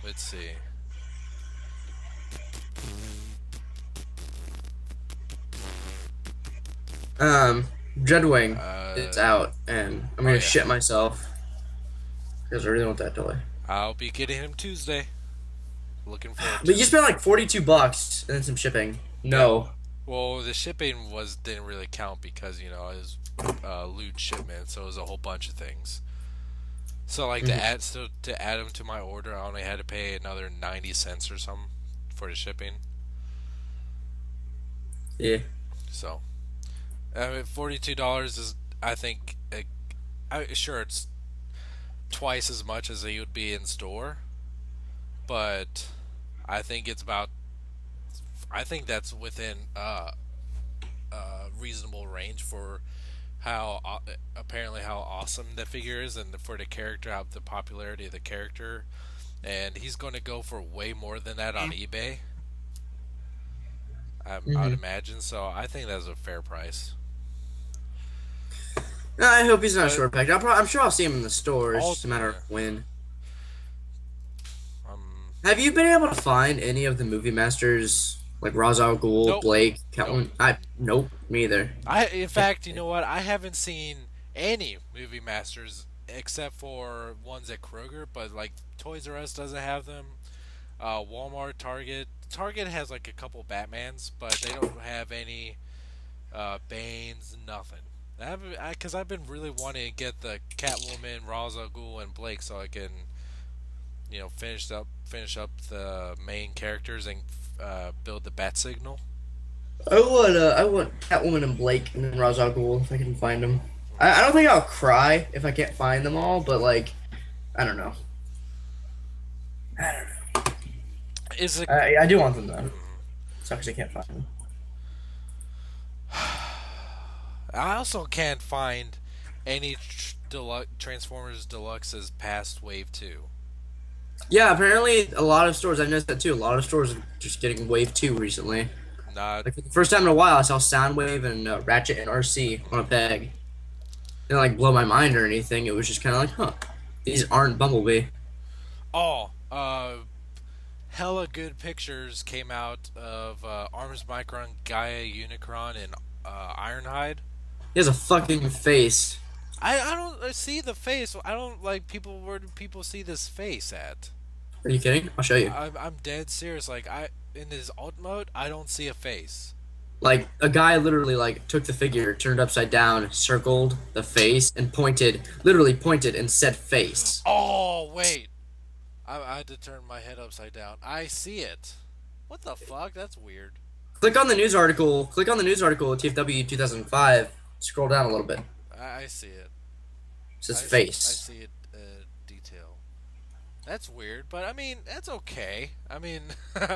let's see. Um, Dreadwing is Uh, out, and I'm oh gonna yeah. shit myself because I really want that toy. I'll be getting him Tuesday. Looking forward But to you it. spent like $42 and then some shipping. Yeah. No. Well, the shipping was didn't really count because it was loot shipment, so it was a whole bunch of things. So like Hmm. to add them to my order, I only had to pay another 90 cents or something for the shipping. Yeah. So $42 is I think sure it's twice as much as it would be in store, but I think it's about I think that's within reasonable range for how apparently how awesome the figure is and for the character, how the popularity of the character, and he's going to go for way more than that on eBay. I would Hmm. imagine. So I think that's a fair price. I hope he's not a But short pack. I'm sure I'll see him in the store. It's all just a matter of yeah, when. um, Have you been able to find any of the movie masters like Ra's al Ghul, nope, Blake, nope. Catelyn? I nope, me either. I in fact, you know what? I haven't seen any movie masters except for ones at Kroger, but like Toys R Us doesn't have them. Walmart, Target has like a couple Batmans, but they don't have any Banes, nothing. Because I've been really wanting to get the Catwoman, Ra's al Ghul, and Blake, so I can finish up the main characters and build the Bat Signal. I want Catwoman and Blake and then Ra's al Ghul if I can find them. I don't think I'll cry if I can't find them all, but like I don't know. I don't know. Is it? I do want them though. Sucks I can't find them. I also can't find any Transformers Deluxes past Wave 2. Yeah, apparently a lot of stores. I noticed that too. A lot of stores are just getting Wave 2 recently. Not. Like for the first time in a while, I saw Soundwave and Ratchet and RC on a peg. Didn't like blow my mind or anything. It was just kind of like, huh, these aren't Bumblebee. Oh, hella good pictures came out of Arms Micron, Gaia Unicron, and Ironhide. He has a fucking face. I don't see the face. I don't like people. Where do people see this face at? Are you kidding? I'll show you. I'm dead serious. Like I in this alt mode, I don't see a face. Like a guy literally like took the figure, turned upside down, circled the face, and pointed, literally pointed and said face. Oh wait, I had to turn my head upside down. I see it. What the fuck? That's weird. Click on the news article. Click on the news article at TFW 2005. Scroll down a little bit. It I see it. says I face. see it. Detail. That's weird, but I mean that's okay. I mean,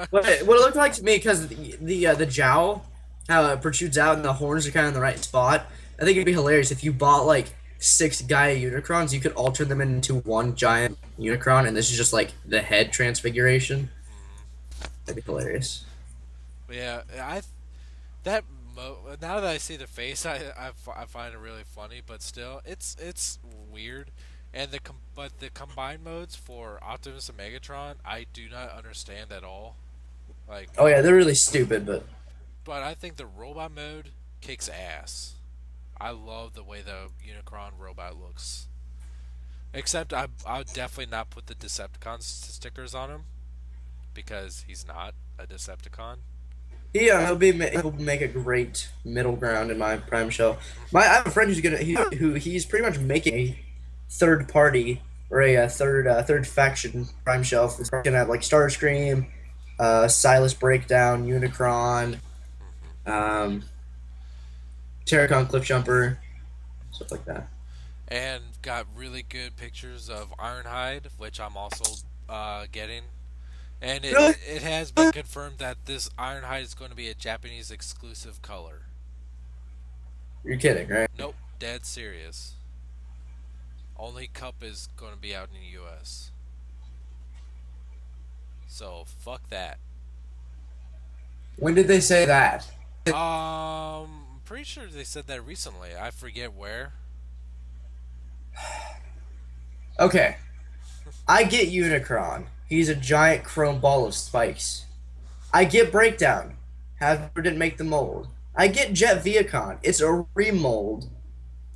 What it looked like to me, because the jowl, how it protrudes out and the horns are kind of in the right spot. I think it'd be hilarious if you bought like six Gaia Unicrons. You could alter them into one giant Unicron, and this is just like the head transfiguration. That'd be hilarious. but yeah, that now that I see the face, I find it really funny, but still, it's weird. And but the combined modes for Optimus and Megatron, I do not understand at all. Like, Oh yeah, they're really stupid, but but I think the robot mode kicks ass. I love the way the Unicron robot looks. Except I would definitely not put the Decepticon stickers on him because he's not a Decepticon. yeah, he'll make a great middle ground in my prime show. I have a friend he's pretty much making a third party or a third faction prime shelf. It's gonna have like Starscream, Silas Breakdown, Unicron, um, Terracon Cliffjumper, stuff like that. And got really good pictures of Ironhide, which I'm also getting. And Really? it has been confirmed that this Ironhide is going to be a Japanese exclusive color. You're kidding, right? Nope, dead serious. Only Cup is going to be out in the U.S. So fuck that. When did they say that? I'm pretty sure they said that recently. I forget where. Okay, I get Unicron. He's a giant chrome ball of spikes. I get Breakdown. Hasbro didn't make the mold. I get Jet Viacon. It's a remold,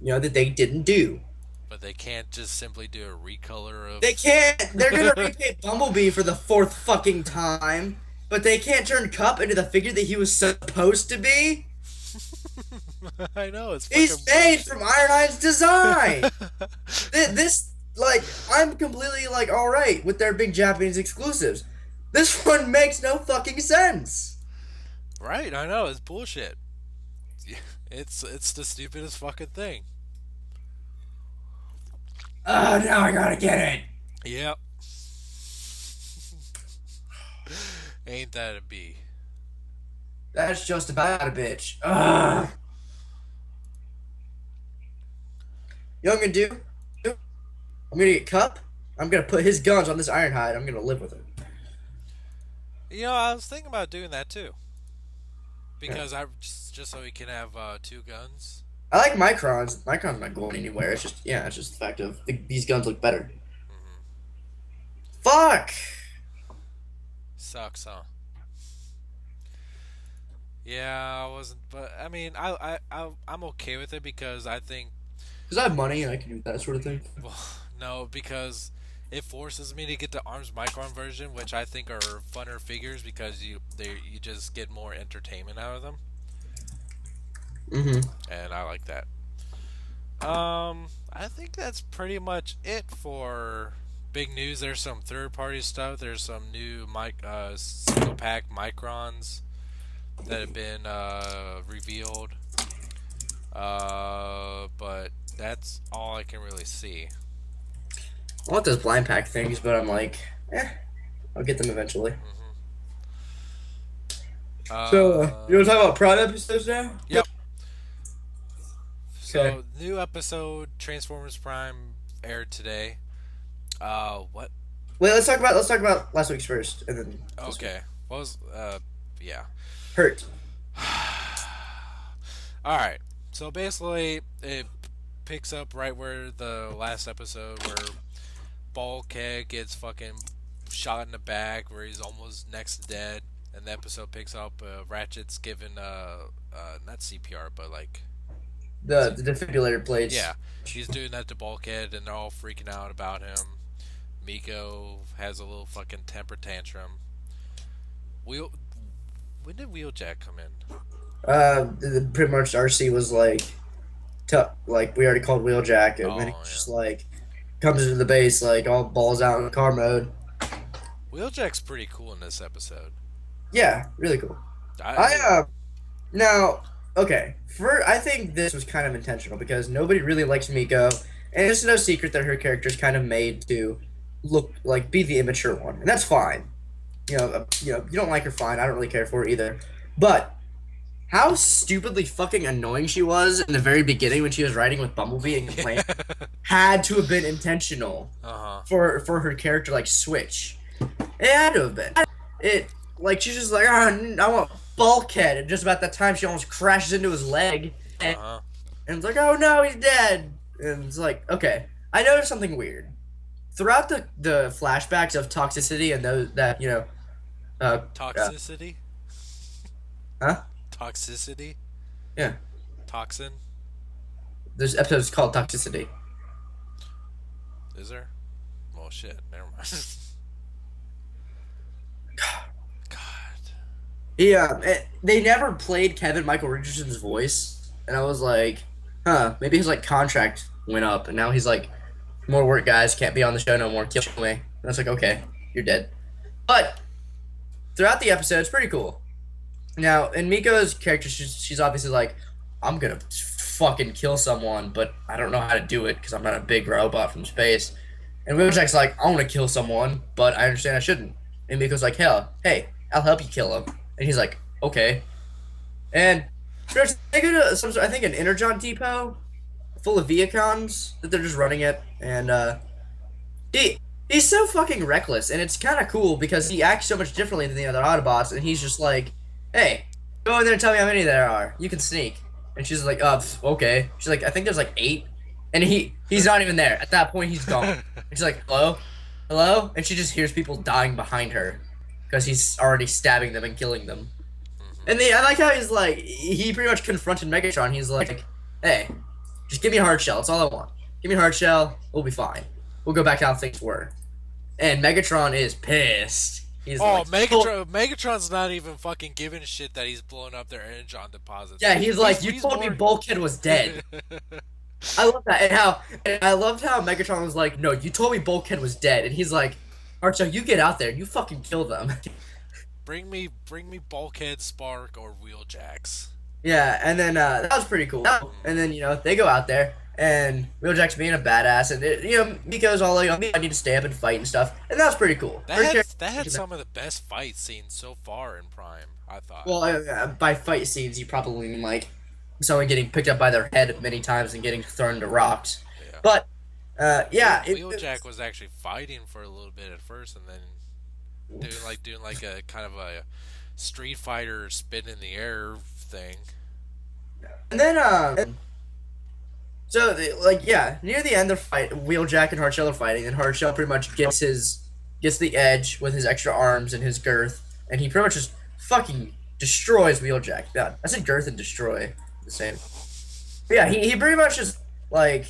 that they didn't do. But they can't just simply do a recolor They of. can't. They're gonna repaint Bumblebee for the fourth fucking time, but they can't turn Cup into the figure that he was supposed to be. I know it's fucking He's made bullshit. from Ironhide's design. This, like, I'm completely like all right with their big Japanese exclusives. This one makes no fucking sense. Right, I know it's bullshit. It's the stupidest fucking thing. Oh, now I gotta get it. Yep. Ain't that a bee? That's just about a bitch. Ugh. You know what I'm gonna do? I'm gonna get Cup. I'm gonna put his guns on this Ironhide. I'm gonna live with it. I was thinking about doing that too. Yeah. Because I just so we can have two guns. I like Microns. Micron's not going anywhere. It's just the fact of these guns look better. Hmm. Fuck. Sucks, huh? Yeah, I wasn't, but I mean, I'm okay with it because I think, Because I have money and I can do that sort of thing. well, no, because it forces me to get the Arms Micron version, which I think are funner figures because you just get more entertainment out of them, Mm-hmm. and I like that. I think that's pretty much it for big news. There's some third party stuff. There's some new single pack microns that have been revealed. But that's all I can really see. I want those blind pack things, but I'm like, I'll get them eventually. Hmm. So, you want to talk Uh, about Pride episodes now? yep. Okay. So new episode Transformers Prime aired today. What? Wait, let's talk about last week's first, and then this week. Okay. What was yeah. Hurt. All right. So basically, it picks up right where the last episode, where Bulkhead gets fucking shot in the back, where he's almost next to dead, and the episode picks up. Ratchet's given not CPR, but like, The defibrillator plates. yeah, he's doing that to Bulkhead, and they're all freaking out about him. Miko has a little fucking temper tantrum. Wheel, when did Wheeljack come in? Pretty much RC was like, like we already called Wheeljack, and then he Oh just like comes into the base like all balls out in car mode. yeah, Wheeljack's pretty cool in this episode. Yeah, really cool. I I now okay. I think this was kind of intentional because nobody really likes Miko, and it's no secret that her character is kind of made to look like be the immature one, and that's fine. You don't like her, fine. I don't really care for her either. But how stupidly fucking annoying she was in the very beginning when she was riding with Bumblebee and yeah. complaining had to have been intentional Uh-huh. for her character like switch. It had to have been. It like she's just like, I want Bulkhead, and just about that time she almost crashes into his leg, Uh-huh. and it's like, oh no, he's dead. And it's like, okay, I noticed something weird throughout the flashbacks of toxicity and those that uh, uh Toxicity? huh Toxicity? yeah. Toxin? There's episodes called toxicity. Is there? Well, shit. Never mind. God. Yeah, they never played Kevin Michael Richardson's voice, and I was like, huh, maybe his like contract went up, and now he's like, more work, guys, can't be on the show no more, kill me. And I was like, okay, you're dead. But throughout the episode, it's pretty cool. Now, in Miko's character, she's obviously like, I'm gonna fucking kill someone, but I don't know how to do it because I'm not a big robot from space. And Wheeljack's like, I want to kill someone, but I understand I shouldn't. And Miko's like, hell, hey, I'll help you kill him. And he's like, okay. And they go to I think an Energon depot full of Viacons that they're just running it, and he he's so fucking reckless, and it's kind of cool because he acts so much differently than the other Autobots, and he's just like, hey, Go in there and tell me how many there are. You can sneak. And she's like, okay. She's like, I think there's like 8. And he's not even there. At that point, he's gone. And she's like, hello? Hello? And she just hears people dying behind her because he's already stabbing them and killing them. And I like how he's like, he pretty much confronted Megatron. He's like, hey, just give me a hard shell. That's all I want. Give me a hard shell. We'll be fine. We'll go back to how things were. And Megatron is pissed. He's Oh, like, Megatron's not even fucking giving a shit that he's blowing up their energon deposits. yeah, he's like, you told me Bulkhead was dead. I love that, and I loved how Megatron was like, no, you told me Bulkhead was dead, and he's like, Archer, you get out there, you fucking kill them. Bring me Bulkhead, Spark, or Wheeljacks. Yeah, and then that was pretty cool. And then they go out there, and Wheeljack's being a badass, and Miko's all like, I need to stay up and fight and stuff, and that was pretty cool. That had some of the best fight scenes so far in Prime, I thought. Well, by fight scenes, you probably mean like someone getting picked up by their head many times and getting thrown to rocks. Yeah. But yeah, Wheeljack was actually fighting for a little bit at first, and then doing like a kind of a Street Fighter spin in the air thing. And then so near the end of the fight, Wheeljack and Hardshell are fighting, and Hardshell pretty much gets the edge with his extra arms and his girth, and he pretty much just fucking destroys Wheeljack. God, I said girth and destroy the same. But yeah, he pretty much just like,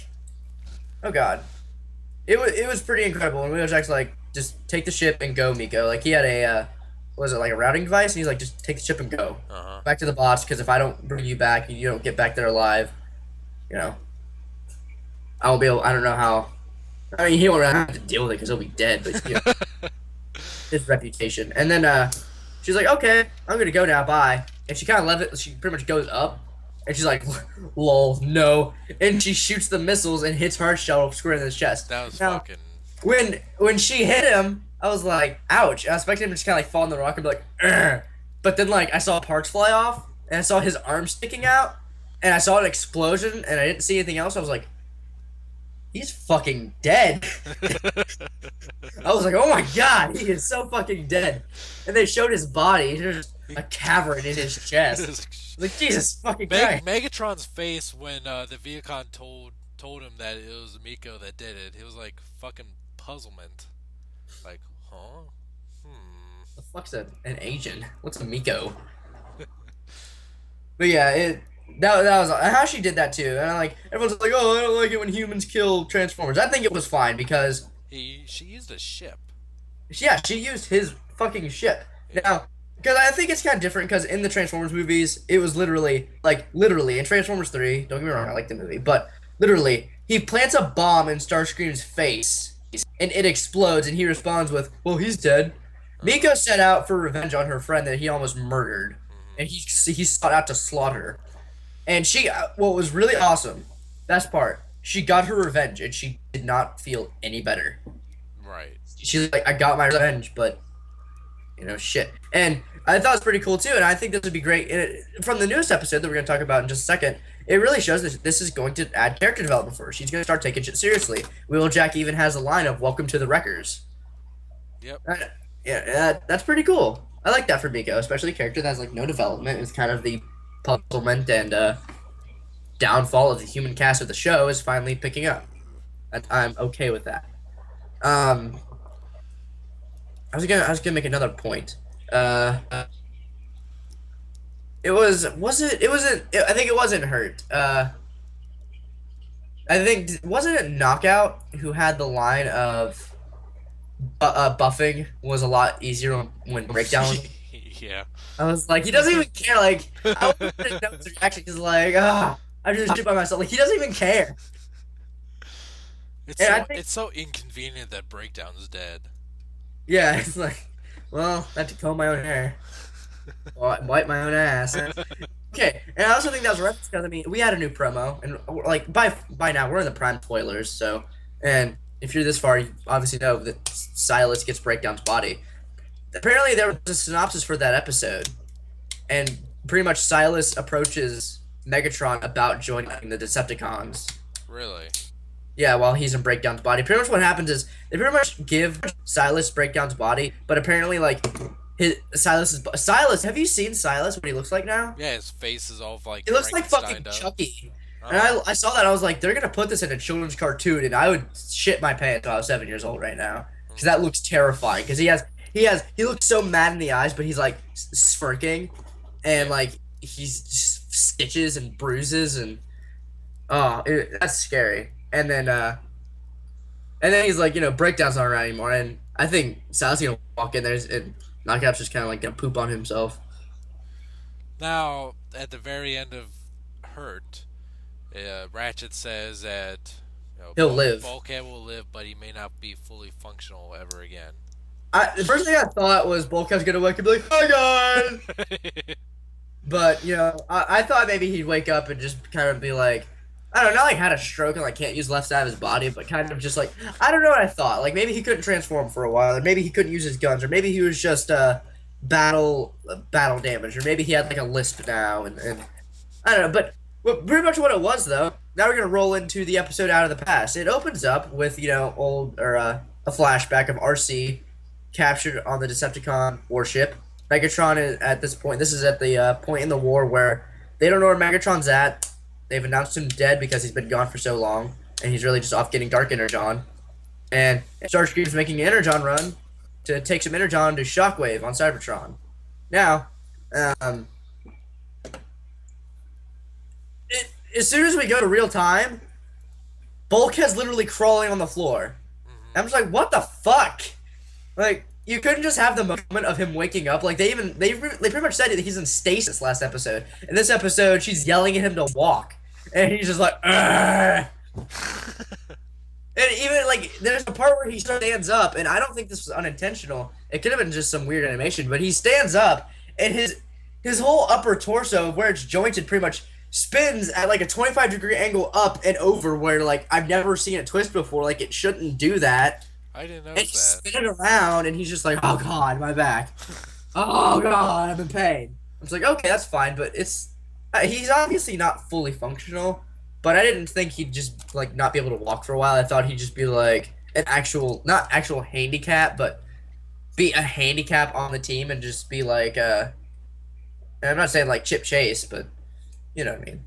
oh god, it was pretty incredible. And Wheeljack's like, just take the ship and go, Miko. Like he had a was it like a routing device? And he's like, just take the ship and go back to the boss, because if I don't bring you back, you don't get back there alive. I won't be able. I don't know how. I mean, he won't really have to deal with it because he'll be dead. But his reputation. And then she's like, "Okay, I'm gonna go now. Bye." And she kind of left it. She pretty much goes up, and she's like, "Lol, no." And she shoots the missiles and hits Hardshell square in the chest. That was now, fucking. When she hit him, I was like, "Ouch!" I expected him to just kind of like fall on the rock and be like, "Ugh." But then like I saw parts fly off, and I saw his arm sticking out, and I saw an explosion, and I didn't see anything else. I was like, he's fucking dead. I was like, oh my god, he is so fucking dead. And they showed his body. There's a cavern in his chest. Like, Jesus fucking Christ. Megatron's face when the Viacon told him that it was Miko that did it, it was like fucking puzzlement. Like, huh? The fuck's an agent? What's a Miko? But yeah, that was how she did that too. And everyone's like, oh, I don't like it when humans kill Transformers. I think it was fine because she used a ship. Yeah, she used his fucking ship. Yeah. Now, because I think it's kind of different, because in the Transformers movies, it was literally in Transformers 3, don't get me wrong, I like the movie, but literally, he plants a bomb in Starscream's face, and it explodes, and he responds with, well, he's dead. Miko set out for revenge on her friend that he almost murdered, and he sought out to slaughter her. And she, what was really awesome, best part, she got her revenge, and she did not feel any better. Right. She's like, I got my revenge, but, shit. And I thought it was pretty cool, too, and I think this would be great. From the newest episode that we're going to talk about in just a second, it really shows that this is going to add character development for her. She's going to start taking shit seriously. Wheeljack even has a line of, welcome to the Wreckers. Yep. That's pretty cool. I like that for Miko, especially a character that has, no development. It's kind of the puzzlement and downfall of the human cast of the show is finally picking up. I'm okay with that. I was gonna make another point. I think it wasn't Hurt. Wasn't it Knockout who had the line of buffing was a lot easier when Breakdown was. Yeah. I was like, he doesn't even care. Like, I wouldn't know his reaction. He's like, I just shit by myself. Like, he doesn't even care. It's so inconvenient that Breakdown's dead. Yeah, it's like, well, I had to comb my own hair. Wipe my own ass. Okay, and I also think that was reference because, we had a new promo, and, by now, we're in the Prime spoilers, so, and if you're this far, you obviously know that Silas gets Breakdown's body. Apparently, there was a synopsis for that episode, and pretty much Silas approaches Megatron about joining the Decepticons. Really? Yeah, while he's in Breakdown's body. Pretty much what happens is they pretty much give Silas Breakdown's body, but apparently, Silas. Have you seen Silas? What he looks like now? Yeah, his face is all like He looks like fucking Frankensteined up. Chucky. And Uh-huh. I saw that. I was like, they're gonna put this in a children's cartoon, and I would shit my pants if I was 7 years old right now because that Hmm. looks terrifying. Because he looks so mad in the eyes, but he's like smirking, and Yeah. like he's just stitches and bruises, and that's scary. And then he's like, breakdowns aren't around anymore, and I think Sal's gonna walk in there and Knockup's just kind of like gonna poop on himself. Now, at the very end of Hurt, Ratchet says that He'll live. Bulkhead will live, but he may not be fully functional ever again. The first thing I thought was Bulkhead's gonna wake up and be like, "Hi guys," but I thought maybe he'd wake up and just kind of be like, I don't know, like had a stroke and like can't use left side of his body, but kind of just like I don't know what I thought. Like maybe he couldn't transform for a while, or maybe he couldn't use his guns, or maybe he was just battle damage, or maybe he had like a lisp now, and I don't know. But pretty much what it was though. Now we're gonna roll into the episode out of the past. It opens up with old or a flashback of RC captured on the Decepticon warship. Megatron is at this point. This is at the point in the war where they don't know where Megatron's at. They've announced him dead because he's been gone for so long, and he's really just off getting Dark Energon. And Starscream's making an Energon run to take some Energon to Shockwave on Cybertron. Now, um, as soon as we go to real time, Bulkhead's literally crawling on the floor. Hmm. I'm just like, what the fuck? Like, you couldn't just have the moment of him waking up. Like, they pretty much said that he's in stasis last episode. In this episode, she's yelling at him to walk, and he's just like, "Argh." And even like, there's a part where he stands up, and I don't think this was unintentional. It could have been just some weird animation, but he stands up, and his whole upper torso, where it's jointed, pretty much spins at like a 25-degree angle up and over, where like I've never seen it twist before. Like it shouldn't do that. I didn't And notice he's that. spinning around, and he's just like, "Oh God, my back! Oh God, I'm in pain." I was like, "Okay, that's fine," but he's obviously not fully functional. But I didn't think he'd just like not be able to walk for a while. I thought he'd just be like an actual, not actual handicap, but be a handicap on the team and just be like, and I'm not saying like Chip Chase, but you know what I mean.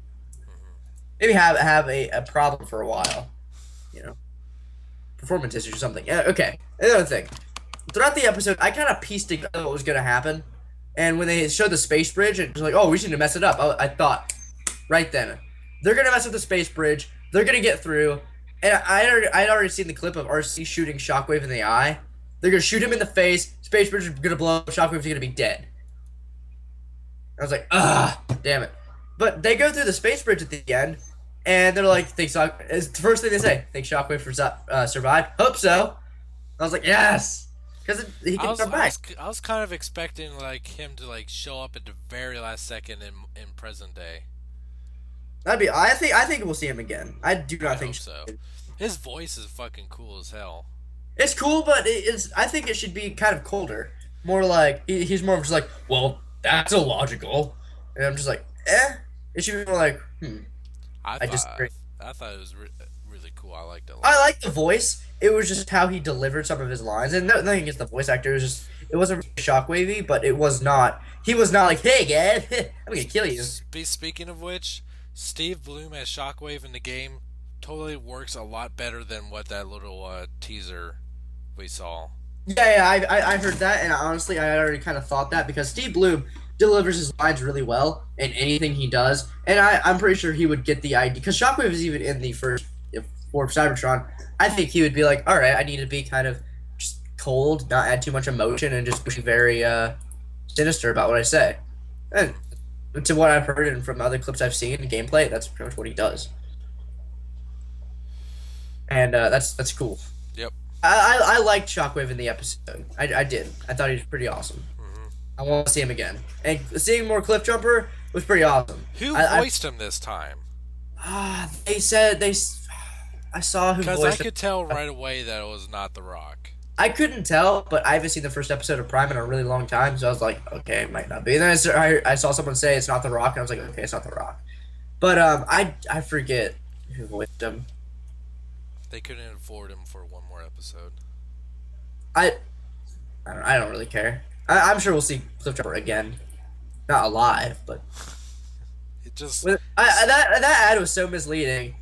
Maybe have a problem for a while, you know, performance issues or something. Yeah, okay. Another thing. Throughout the episode, I kind of pieced together what was going to happen. And when they showed the space bridge, it was like, oh, we should mess it up. I thought right then, they're going to mess with the space bridge. They're going to get through. And I'd already seen the clip of RC shooting Shockwave in the eye. They're going to shoot him in the face. Space bridge is going to blow up. Shockwave's going to be dead. I was like, ah, damn it. But they go through the space bridge at the end, and they're like, it's the first thing they say. Think Shockwave survived? Hope so. I was like, yes, because he I can was come I back. was I was kind of expecting like him to like show up at the very last second in present day. That'd be. I think we'll see him again. I do I not think hope so. His voice is fucking cool as hell. it's cool, but it's. I think it should be kind of colder. More like he's more of just like, well, that's illogical, and I'm just like, eh. It should be more like, I I thought disagree. I thought it was really cool. I liked it a I lot. like the voice. It was just how he delivered some of his lines, and nothing against the voice actor. It was just it wasn't really shockwavy, but it was not. He was not like, hey, guys, I'm gonna kill you. Speaking of which, Steve Bloom as Shockwave in the game totally works a lot better than what that little teaser we saw. Yeah, I heard that, and honestly, I already kind of thought that because Steve Bloom delivers his lines really well in anything he does, and I'm pretty sure he would get the idea because Shockwave is even in the first for Cybertron. I think he would be like, all right, I need to be kind of just cold, not add too much emotion, and just be very sinister about what I say. And to what I've heard and from other clips I've seen in gameplay, that's pretty much what he does, and that's cool. Yep. I liked Shockwave in the episode. I did. I thought he was pretty awesome. Hmm. I want to see him again. And seeing more Cliff Jumper was pretty awesome. Who I voiced him this time? they said I saw who Because I voiced him. could tell right away that it was not The Rock. I couldn't tell, but I haven't seen the first episode of Prime in a really long time, so I was like, okay, it might not be. And then I saw someone say it's not The Rock, and I was like, okay, it's not The Rock. But I forget who voiced him. They couldn't afford him for one more episode. I I don't really care. I'm sure we'll see Cliffjumper again, not alive, but It just that ad was so misleading.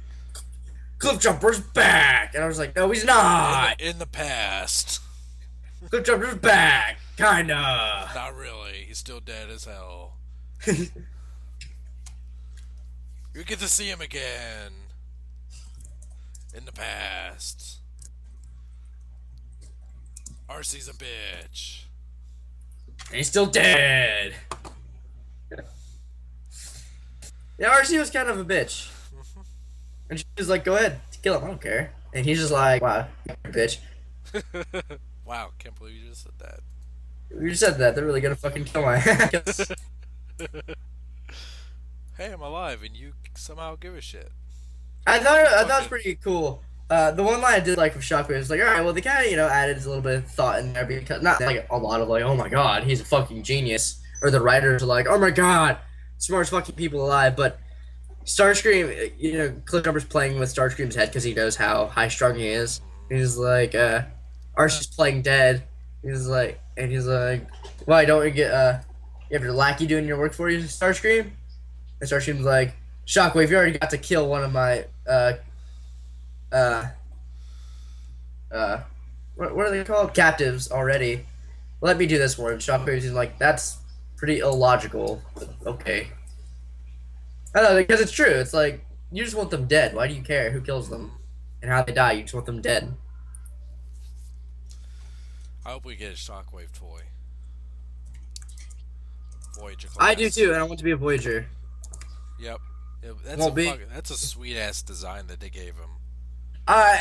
Cliffjumper's back, and I was like, no, he's not. in the past. Cliffjumper's back, kinda. Not really. He's still dead as hell. You get to see him again. In the past. Arcee'S a bitch. And he's still dead. Yeah, Arcee was kind of a bitch. And she was like, go ahead, kill him, I don't care. And he's just like, wow, bitch. Wow, can't believe you just said that. You just said that, they're really gonna fucking kill my ass. Hey, I'm alive, and you somehow give a shit. I thought it was pretty cool. The one line I did like from Shockwave was like, all right, well, they kind of added a little bit of thought in there because not like a lot of like, oh my god, he's a fucking genius, or the writers are like, oh my god, smartest fucking people alive. But Starscream, Cliffjumper's playing with Starscream's head because he knows how high strung he is. He's like, Arcee's playing dead. He's like, why don't you get you have your lackey doing your work for you, Starscream? And Starscream's like, Shockwave, you already got to kill one of my uh, what are they called? Captives already. Let me do this one. Shockwave's like, that's pretty illogical. But okay. I don't know, because it's true. It's like, you just want them dead. Why do you care who kills them and how they die? You just want them dead. I hope we get a Shockwave toy. Voyager class. I do too, and I want to be a Voyager. Yep. That's a sweet ass design that they gave him. I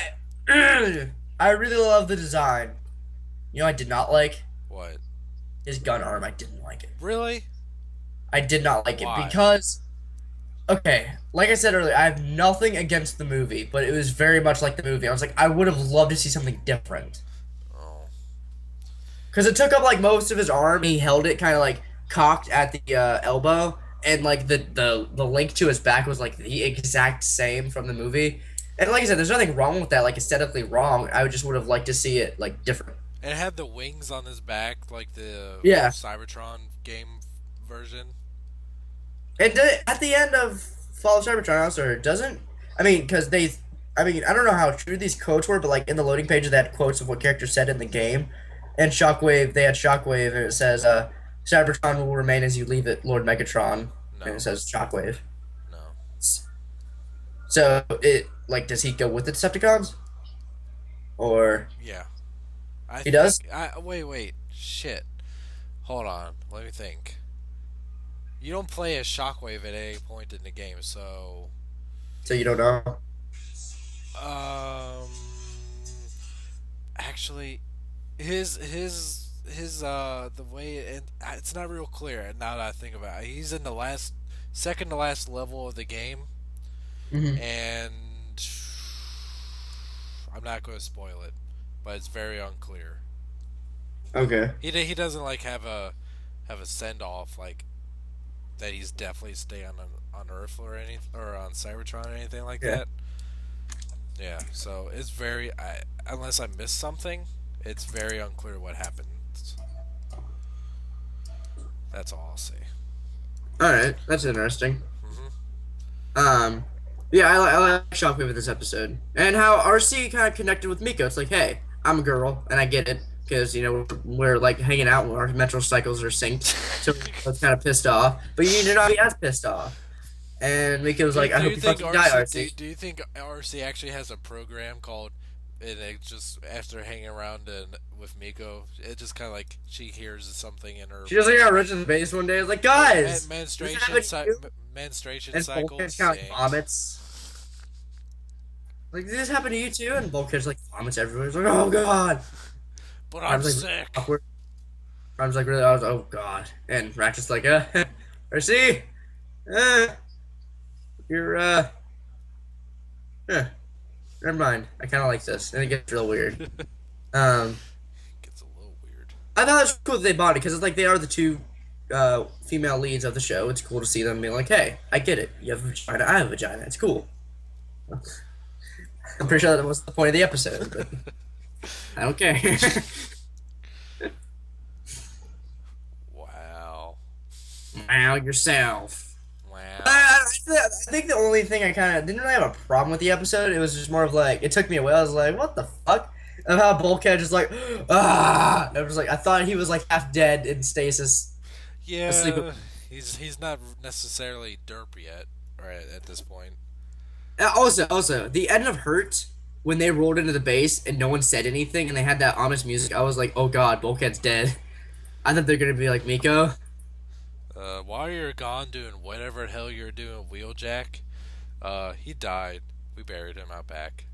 I really love the design. You know, I did not like What? his gun arm. I didn't like it. Really? I did not like Why? it because, okay, like I said earlier, I have nothing against the movie, but it was very much like the movie. I was like, I would have loved to see something different. Oh. Because it took up like most of his arm. He held it kind of like cocked at the elbow, and like the link to his back was like the exact same from the movie. And like I said, there's nothing wrong with that, like aesthetically wrong. I just would have liked to see it like different. It had the wings on his back, like the Yeah. Cybertron game version. At the end of Fall of Cybertron also doesn't. I mean, because I don't know how true these quotes were, but like in the loading page, they had quotes of what characters said in the game. And Shockwave, they had Shockwave, and it says, Cybertron will remain as you leave it, Lord Megatron. No. And it says Shockwave. No. So, does he go with the Decepticons? Or. Yeah. He does? Wait. Shit. Hold on. Let me think. You don't play as Shockwave at any point in the game, so. So you don't know? Actually, his the way it's not real clear now that I think about it. He's in the second to last level of the game, Mm-hmm. and I'm not going to spoil it, but it's very unclear. Okay. He doesn't like have a send off like that. He's definitely stay on Earth or anything, or on Cybertron or anything like Yeah. that. Yeah, so it's very unless I missed something, it's very unclear what happens. That's all I'll say. Alright, that's interesting. Hmm. Yeah, I like Shockwave in this episode. And how RC kind of connected with Miko. It's like, hey, I'm a girl, and I get it. Because, we're like hanging out when our menstrual cycles are synced. So we're kind of pissed off. But you need to not be as pissed off. And Miko was like, I hope you fucking die, RC. Do you think RC actually has a program called, and it just after hanging around with Miko, it just kind of like she hears something in her. She just got rich in space one day. It's like, guys, menstruation and cycles. Bulkhead's kind of like vomits. Like, did this happen to you too? And Bulkhead's like vomits everywhere. He's like, oh god. But I'm like, sick. Awkward. Prime's like, really? I was, oh god. And Ratchet's like, RC, you're never mind. I kind of like this, and it gets real weird. Gets a little weird. I thought it was cool that they bonded because it's like they are the two female leads of the show. It's cool to see them being like, hey, I get it. You have a vagina, I have a vagina. It's cool. I'm pretty sure that was the point of the episode, but I don't care. Wow, yourself. Wow. I think the only thing I kind of didn't really have a problem with the episode. It was just more of like it took me away. I was like, what the fuck? Of how Bulkhead just like I was like I thought he was like half dead in stasis, asleep. Yeah, he's not necessarily derp yet, right at this point. Also, the end of Hurt when they rolled into the base and no one said anything and they had that ominous music. I was like, oh god, Bulkhead's dead. I thought they're gonna be like Miko. While you're gone doing whatever the hell you're doing, Wheeljack, he died. We buried him out back.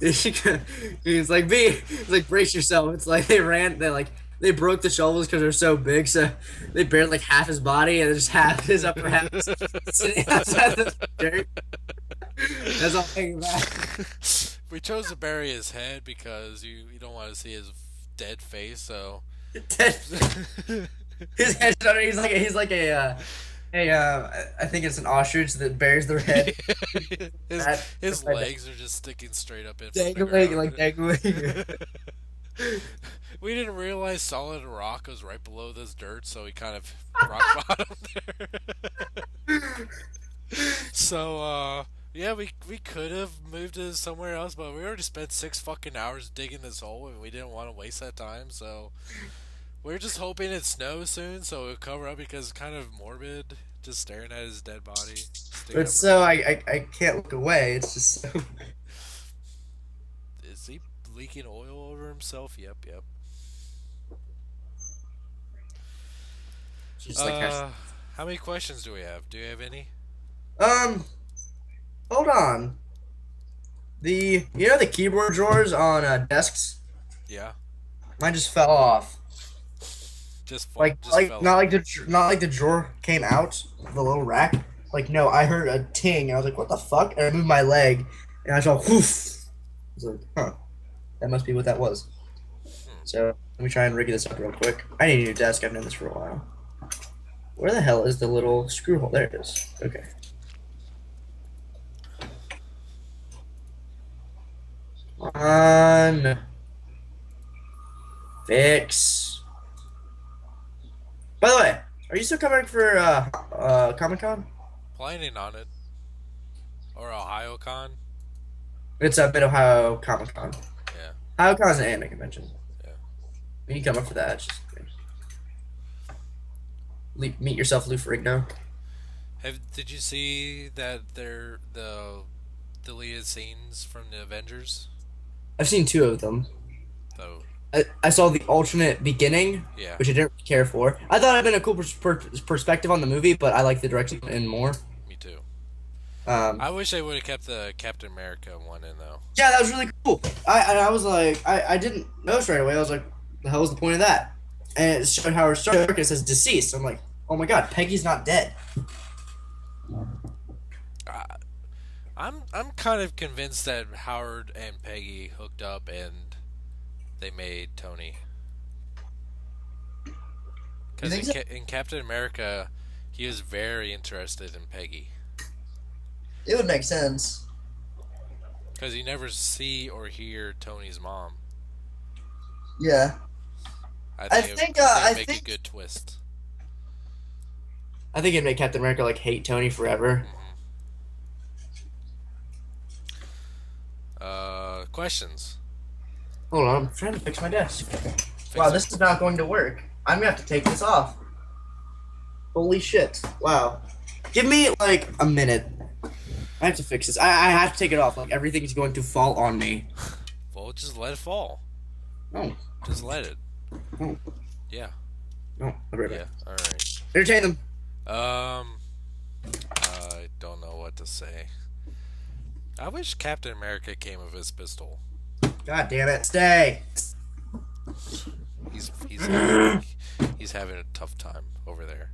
He's like, He's like, brace yourself. It's like they broke the shovels because they're so big, so they buried like half his body and just half his upper half sitting outside the dirt. That's all I'm thinking about. We chose to bury his head because you don't want to see his dead face, so. His head's under. I think it's an ostrich that bears their head. his legs are just sticking straight up in from the Dangling, ground. like dangling. We didn't realize solid rock was right below this dirt, so we kind of rock bottom there. So, yeah, we could have moved it somewhere else, but we already spent 6 fucking hours digging this hole, and we didn't want to waste that time, so we're just hoping it snows soon, so it'll cover up because it's kind of morbid, just staring at his dead body. But so I can't look away. It's just so. Is he leaking oil over himself? Yep, yep. Just like How many questions do we have? Do you have any? um, hold on. The keyboard drawers on desks, Yeah. mine just fell off. Just fell off. Not like the drawer came out the little rack. Like no, I heard a ting. I was like, what the fuck? And I moved my leg, and I saw whoof. I was like, huh, that must be what that was. So let me try and rig this up real quick. I need a new desk. I've known this for a while. Where the hell is the little screw hole? There it is. Okay. On. Fix. By the way, are you still coming for Comic Con? Planning on it. Or OhioCon. It's Mid Ohio Comic Con. Yeah. OhioCon is an anime convention. Yeah. When you come up for that, just meet yourself, Lou Ferrigno. Did you see that the deleted scenes from the Avengers? I've seen 2 of them. So I saw the alternate beginning, yeah. which I didn't care for. I thought it had been a cool perspective on the movie, but I like the direction and more. Me too. Um, I wish they would have kept the Captain America one in though. yeah, that was really cool. I was like, I didn't notice right away. I was like, the hell was the point of that? And it showed Howard Stark says deceased. I'm like, oh my god, Peggy's not dead. I'm kind of convinced that Howard and Peggy hooked up and they made Tony. Because in Captain America, he was very interested in Peggy. It would make sense. Because you never see or hear Tony's mom. Yeah. I think it'd make a good twist. I think it'd make Captain America like hate Tony forever. Questions. Hold on, I'm trying to fix my desk. Wow, this is not going to work. I'm gonna have to take this off. Holy shit. Wow. Give me like a minute. I have to fix this. I have to take it off. Like everything is going to fall on me. Well, just let it fall. No. Just let it. No. Yeah. No. I'll be right back. Yeah. All right. Entertain them. I don't know what to say. I wish Captain America came with his pistol. God damn it. Stay. He's having a tough time over there.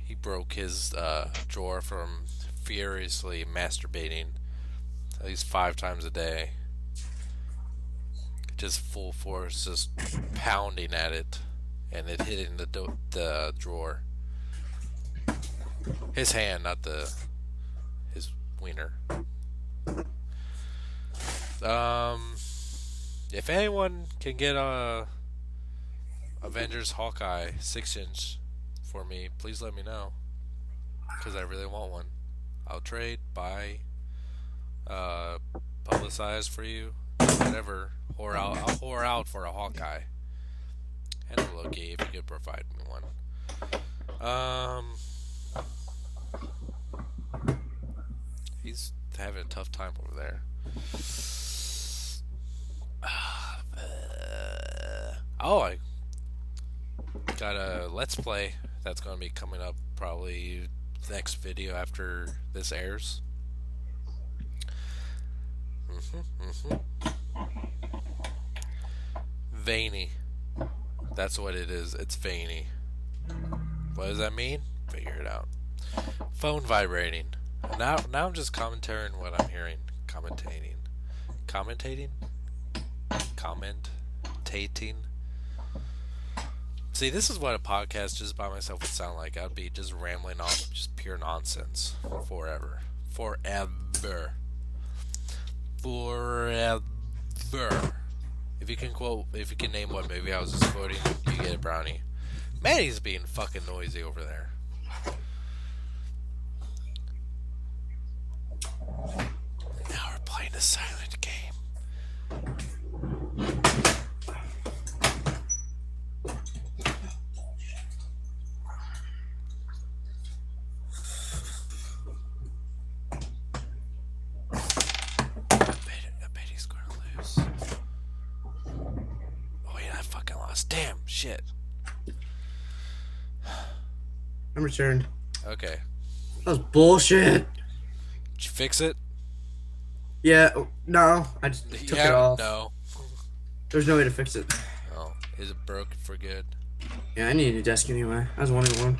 He broke his drawer from furiously masturbating at least 5 times a day. Just full force, just pounding at it, and it hitting the drawer. His hand, not his wiener. If anyone can get Avengers Hawkeye 6-inch for me, please let me know. Because I really want one. I'll trade, buy, uh, publicize for you, whatever. I'll whore out for a Hawkeye. And a Loki if you could provide me one. He's having a tough time over there. Oh, I got a Let's Play that's going to be coming up probably next video after this airs. Veiny. That's what it is. It's veiny. What does that mean? Figure it out. Phone vibrating. Now I'm just commentating what I'm hearing. Commentating. See, this is what a podcast just by myself would sound like. I'd be just rambling on just pure nonsense forever. Forever. If you can name what movie I was just quoting, you get a brownie. Manny's being fucking noisy over there. Now we're playing a silent game. I bet he's gonna lose. Oh wait, I fucking lost. Damn, shit. I'm returned. Okay. That was bullshit. Did you fix it? Yeah, no, I just took it off. No. There's no way to fix it. Oh, is it broken for good? Yeah, I need a new desk anyway. I was wanting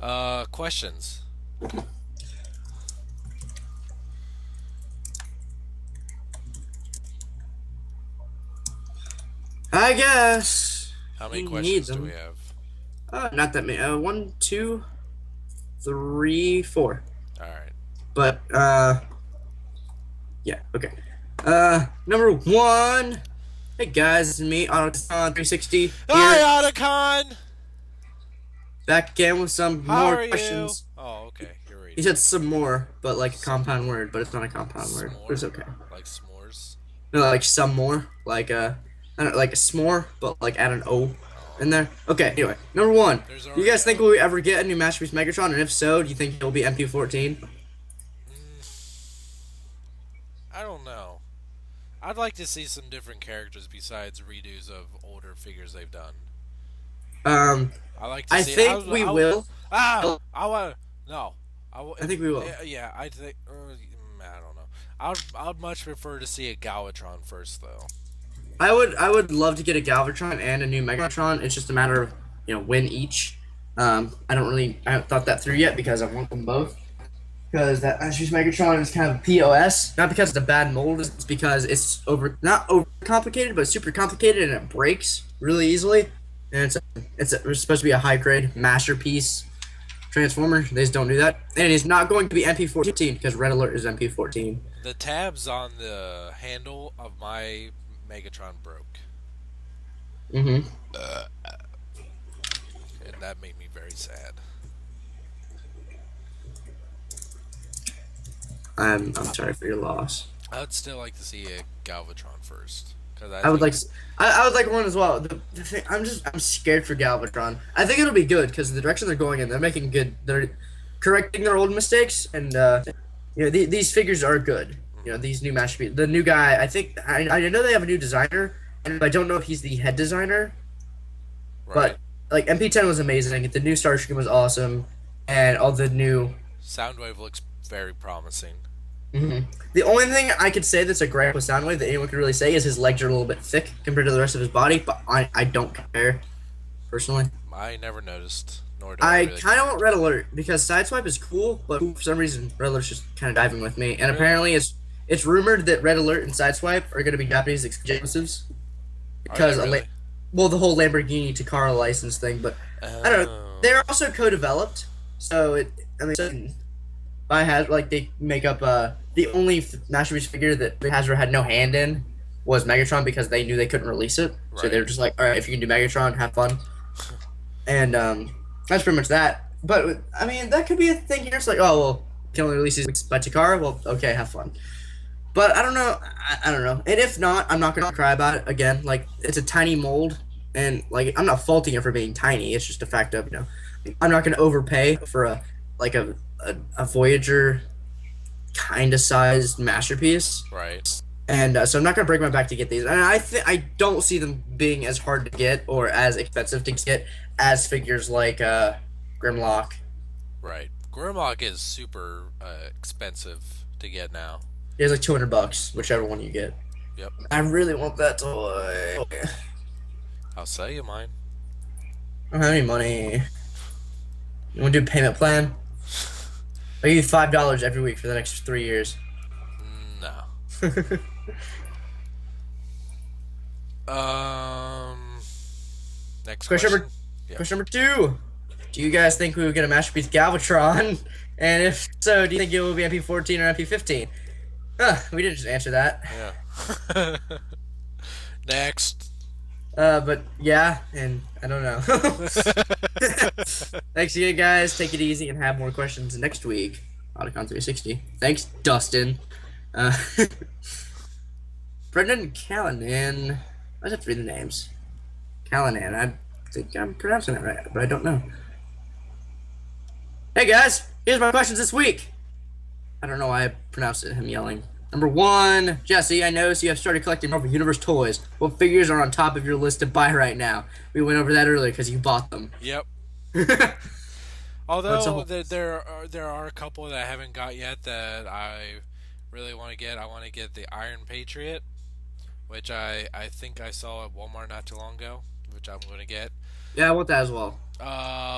one. Questions. I guess. How many You questions need do we them. have? Not that many. 1, 2, 3, 4. Alright. But, yeah, okay. Number 1. Hey guys, this is me, Autocon 360. Here, Hi, Otacon! back again with some How more are questions. you? Oh, okay. You're reading. He said some more, but like a compound word, but it's not a compound word. But it's okay. Like s'mores? No, like some more, like I don't like a s'more, but like add an O in there. Okay, anyway, number 1. You guys think will we ever get a new Masterpiece Megatron? And if so, do you think it'll be MP14? I don't know. I'd like to see some different characters besides redos of older figures they've done. I like to I see. think we will. I want. No. I think we will. Yeah, I think. I don't know. I'd much prefer to see a Galvatron first, though. I would love to get a Galvatron and a new Megatron. It's just a matter of when each. I haven't thought that through yet because I want them both. Because that Arcee'S Megatron is kind of POS, not because it's a bad mold, it's because it's not over complicated, but super complicated and it breaks really easily. And it's supposed to be a high grade masterpiece transformer. They just don't do that, and it's not going to be MP14 because Red Alert is MP14. The tabs on the handle of my Megatron broke. Mm-hmm. And that made me very sad. I'm sorry for your loss. I would still like to see a Galvatron first. I would like one as well. The thing, I'm scared for Galvatron. I think it'll be good because the direction they're going in, they're correcting their old mistakes, and these figures are good. These new masterpieces. The new guy, I think I know they have a new designer, and I don't know if he's the head designer. Right. But like MP10 was amazing. The new Starscream was awesome, and all the new Soundwave looks very promising. Mm-hmm. The only thing I could say that's a gripe with Soundwave that anyone could really say is his legs are a little bit thick compared to the rest of his body, but I don't care, personally. I never noticed, nor do I really kind of want Red Alert, because Sideswipe is cool, but for some reason Red Alert's just kind of diving with me, and apparently it's rumored that Red Alert and Sideswipe are going to be Japanese exclusives, because really? The whole Lamborghini Takara license thing, but I don't know. They're also co-developed, so I had they make up the only masterpiece figure that Hasbro had no hand in, was Megatron because they knew they couldn't release it. So they Right. were just like, all right, if you can do Megatron, have fun. And that's pretty much that. But I mean, that could be a thing here. It's like, oh well, you can only release these by Takara. Well, okay, have fun. But I don't know. I don't know. And if not, I'm not gonna cry about it again. Like it's a tiny mold, and like I'm not faulting it for being tiny. It's just a fact of I'm not gonna overpay for a like a Voyager kind of sized masterpiece. Right. And so I'm not gonna break my back to get these. And I don't see them being as hard to get or as expensive to get as figures like Grimlock. Right. Grimlock is super expensive to get now. It's like $200, whichever one you get. Yep. I really want that toy. I'll sell you mine. I don't have any money. You want to do a payment plan? I'll give you $5 every week for the next 3 years. No. Next Question question. number Yeah. question number 2. Do you guys think we will get a masterpiece Galvatron? And if so, do you think it will be MP14 or MP15? We didn't just answer that. Yeah. Next. But yeah, and I don't know. Thanks again, guys. Take it easy and have more questions next week. Otacon 360. Thanks, Dustin. Uh, Brendan Callanan. I just have to read the names. Callanan. I think I'm pronouncing that right, but I don't know. Hey guys, here's my questions this week. I don't know why I pronounced it him yelling. Number 1, Jesse, I noticed you have started collecting Marvel Universe toys. What figures are on top of your list to buy right now? We went over that earlier because you bought them. Yep. That's Although there are a couple that I haven't got yet that I really want to get. I want to get the Iron Patriot, which I think I saw at Walmart not too long ago, which I'm going to get. Yeah, I want that as well.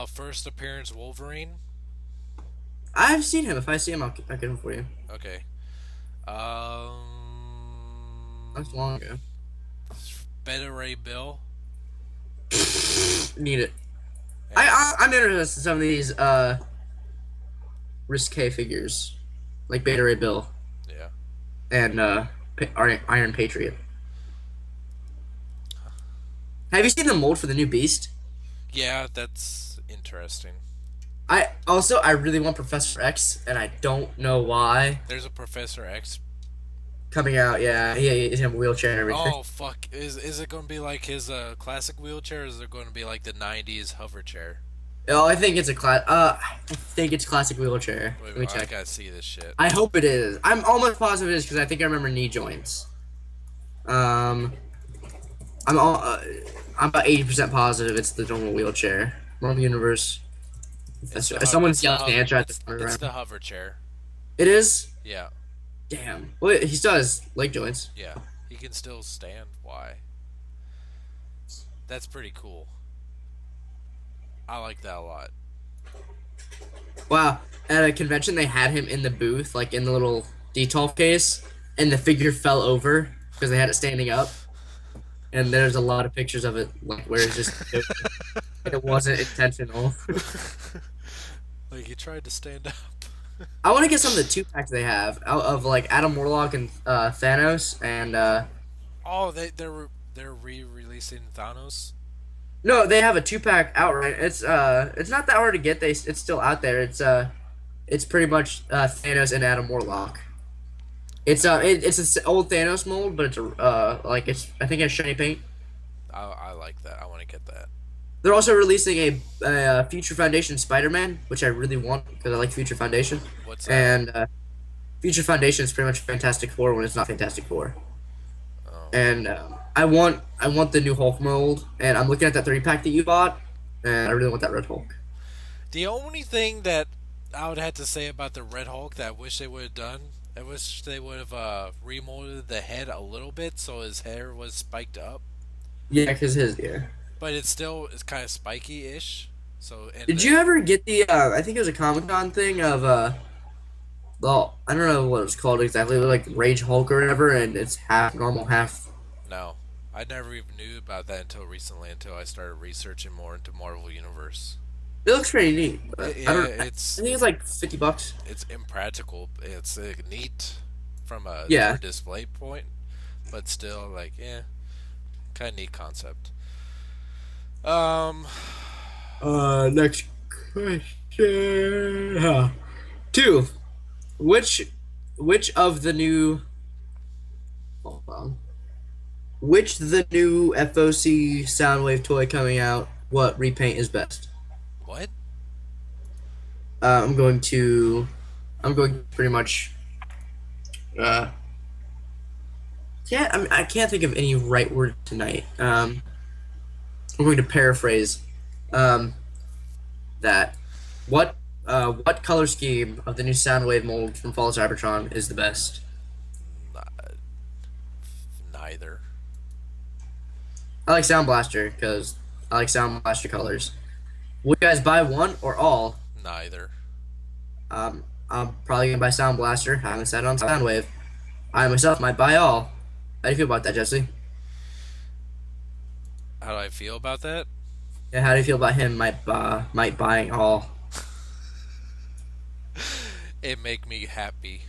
First appearance Wolverine. I've seen him. If I see him, I'll get him for you. Okay. That's long ago. Beta Ray Bill. Need it. And, I'm interested in some of these risque figures, like Beta Ray Bill yeah. and Iron Patriot. Have you seen the mold for the new Beast? Yeah, that's interesting. I really want Professor X, and I don't know why. There's a Professor X. Coming out, yeah, he's in a wheelchair and everything. Oh fuck! Is it going to be like his classic wheelchair, or is it going to be like the '90s hover chair? Oh, I think it's a I think it's classic wheelchair. Wait, Let me I check. gotta see this shit. I hope it is. I'm almost positive it is because I think I remember knee joints. I'm about 80% positive it's the normal wheelchair. Marvel Universe. Someone's yelling the answer at the front. It's the hover chair. It is. Yeah, Damn. Well, he still has leg joints. yeah. He can still stand. Why? That's pretty cool. I like that a lot. Wow. At a convention, they had him in the booth, like in the little detolf case, and the figure fell over because they had it standing up. And there's a lot of pictures of it, like where it's just it wasn't intentional. Like he tried to stand up. I want to get some of the 2-packs they have of like Adam Warlock and Thanos, and Oh, they're re-releasing Thanos. no, they have a 2-pack outright. It's not that hard to get. It's still out there. It's pretty much Thanos and Adam Warlock. It's it's an old Thanos mold, but it's like I think it's shiny paint. I like that. I want to get that. They're also releasing a Future Foundation Spider-Man, which I really want because I like Future Foundation. What's that? And Future Foundation is pretty much Fantastic Four when it's not Fantastic Four. Oh. And I want the new Hulk mold, and I'm looking at that 3-pack that you bought, and I really want that Red Hulk. The only thing that I would have to say about the Red Hulk that I wish they would have done, I wish they would have remolded the head a little bit so his hair was spiked up. Yeah, because yeah. But it's kind of spiky-ish. So Did you ever get the? I think it was a Comic-Con thing of well, I don't know what it's called exactly, like Rage Hulk or whatever, and it's half normal, half. No, I never even knew about that until recently, until I started researching more into Marvel Universe. It looks pretty neat. But Yeah, I think it's like $50. it's impractical. It's neat from a Yeah. display point, but still, like, yeah, kind of neat concept. Um, Next question. Two. Which which of the new hold on. Which the new FOC Soundwave toy coming out, what repaint is best? what? I'm going to pretty much uh I can't think of any right word tonight. I'm going to paraphrase um that what color scheme of the new Soundwave mold from Fall Cybertron is the best? Neither. I like Sound Blaster because I like Sound Blaster colors. Would you guys buy one or all? Neither. I'm probably gonna buy Sound Blaster. I haven't sat on Soundwave. I myself might buy all. How do you feel about that, Jesse? How do I feel about that? Yeah, how do you feel about him might buying all? It make me happy.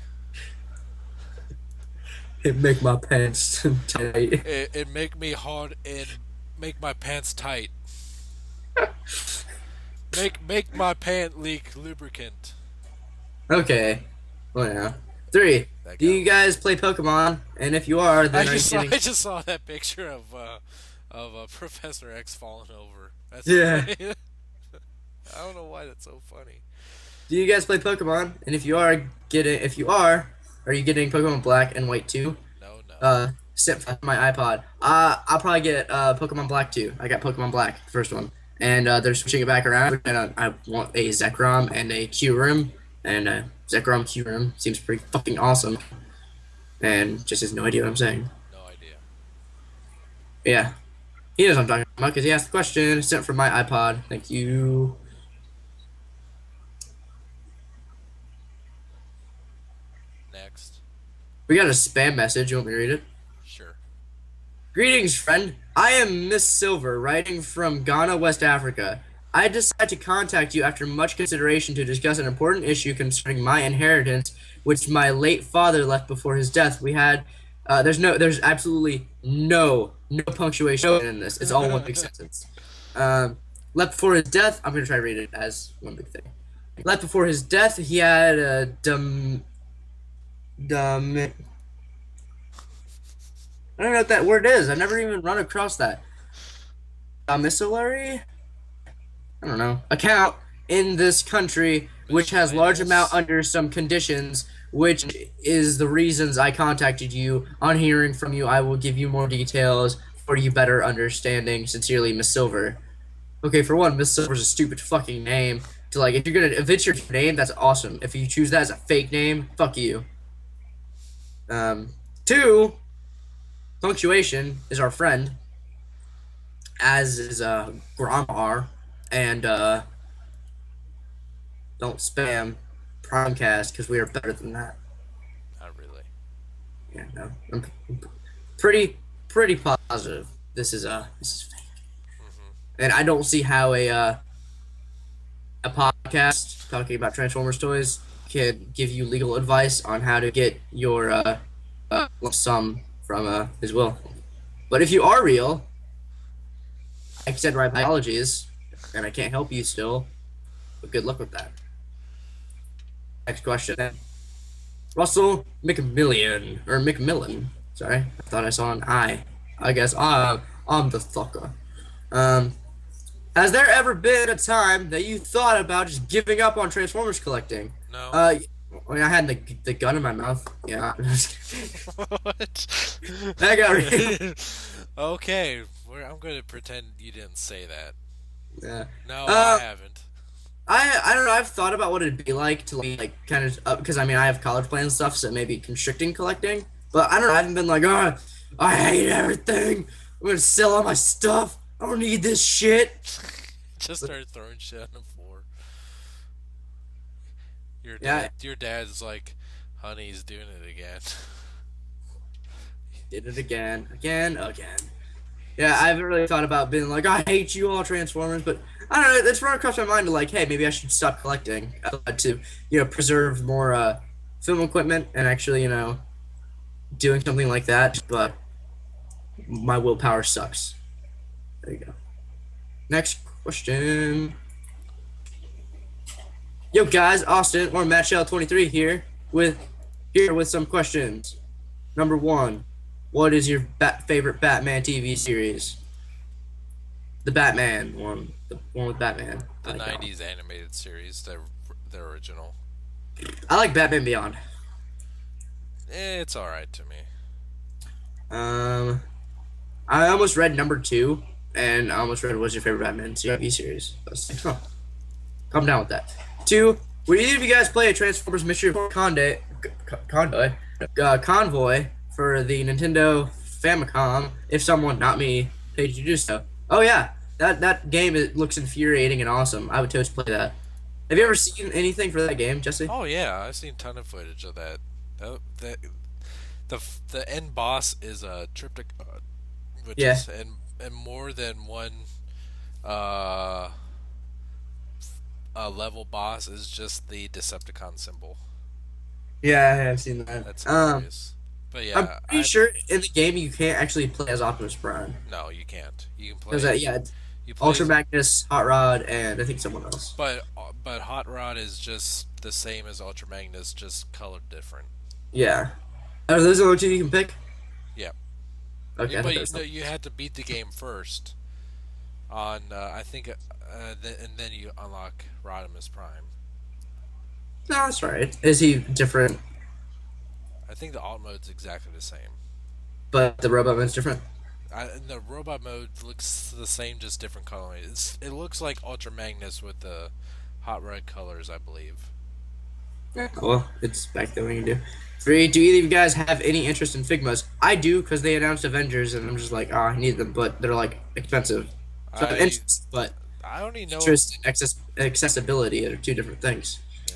It make my pants tight. It make me hard and make my pants tight. Make my pant leak lubricant. Okay. Well, yeah. Three. That Do you counts. guys play Pokemon? And if you are, then are you getting? I just saw that picture of Professor X falling over. That's Yeah. I don't know why that's so funny. Do you guys play Pokemon? And if you are you getting Pokemon Black and White too? No, no. Sent from my iPod. I'll probably get Pokemon Black too. I got Pokemon Black, the first one, and they're switching it back around. And I want a Zekrom and a Kyurem, and Zekrom Kyurem seems pretty fucking awesome. And just has no idea what I'm saying. No idea. Yeah, he knows what I'm talking about because he asked the question. Sent from my iPod. Thank you. Next. We got a spam message. You want me to read it? Sure. Greetings, friend. I am Miss Silver, writing from Ghana, West Africa. I decided to contact you after much consideration to discuss an important issue concerning my inheritance, which my late father left before his death. There's absolutely no punctuation in this. It's all one big sentence. Left before his death, I'm gonna try to read it as one big thing. Left before his death, he had a dumb. I don't know what that word is. I've never even run across that. Domiciliary? I don't know. Account in this country, which has large amount Miscellaneous. under some conditions, which is the reasons I contacted you. On hearing from you, I will give you more details for you better understanding. Sincerely, Miss Silver. Okay, for one, Miss Silver's a stupid fucking name. To like, if it's your name, that's awesome. If you choose that as a fake name, fuck you. Two, punctuation is our friend, as is Gromar, and don't spam Primecast because we are better than that. Not really. Yeah, no, I'm pretty positive. This is fake, and I don't see how a podcast talking about Transformers toys can give you legal advice on how to get your lump sum from his will. But if you are real, I said right biologies, and I can't help you still. But good luck with that. Next question. Russell McMillan. Sorry, I thought I saw an I. I guess I'm the fucker. Has there ever been a time that you thought about just giving up on Transformers collecting? No. When I had the gun in my mouth. Yeah. What? That got real. Okay, I'm going to pretend you didn't say that. Yeah. No, I haven't. I don't know. I've thought about what it'd be like to like kind of because I mean I have college plans and stuff, so maybe constricting collecting. But I don't know. I haven't been like, oh, I hate everything. I'm gonna sell all my stuff. I don't need this shit. Just start throwing shit on the floor. Yeah, Your dad's like, honey, he's doing it again. did it again. Yeah, I haven't really thought about being like, I hate you all Transformers, but I don't know. It's run across my mind to like, hey, maybe I should stop collecting to preserve more film equipment and actually doing something like that. But My willpower sucks. There you go. Next question. Yo guys, Austin or Matt Shell 23 here with some questions. Number one, what is your favorite Batman TV series? The Batman one, the one with Batman. I The like that one. '90s animated series, the original. I like Batman Beyond. It's all right to me. Um, I almost read number two, and I almost read what's your favorite Batman TV series. I was like, huh, calm down with that. Two, would either of you guys play a Transformers Mystery Convoy for the Nintendo Famicom if someone, not me, paid you to do so? Oh yeah, that game it looks infuriating and awesome. I would totally play that. Have you Uh, ever seen anything for that game, Jesse? oh yeah, I've seen a ton of footage of that. The the end boss is a triptych, which Yeah, is and more than one uh, level boss is just the Decepticon symbol. yeah, I have seen that. That's hilarious. But I'm yeah, pretty sure in the game you can't actually play as Optimus Prime. no, you can't. You can Because play yeah, it's you play Ultra as Magnus, Hot Rod, and I think someone else. but Hot Rod is just the same as Ultra Magnus, just colored different. Yeah. Are those the only two you can pick? Yeah, Okay, I thought but there you was know something. you had to beat the game first on I think and then you unlock Rodimus Prime. No, that's right. Is he different, I think the alt mode's exactly the same. but the robot man's different? And the robot mode looks the same, just different coloring. It looks like Ultra Magnus with the hot red colors, I believe. Yeah. Well, it's back there when you do. Three, do either of you guys have any interest in Figmas? I do because they announced Avengers, and I'm just like, oh, I need them, but they're like expensive. So I have I interest, but I only know of interest and accessibility are two different things. yeah,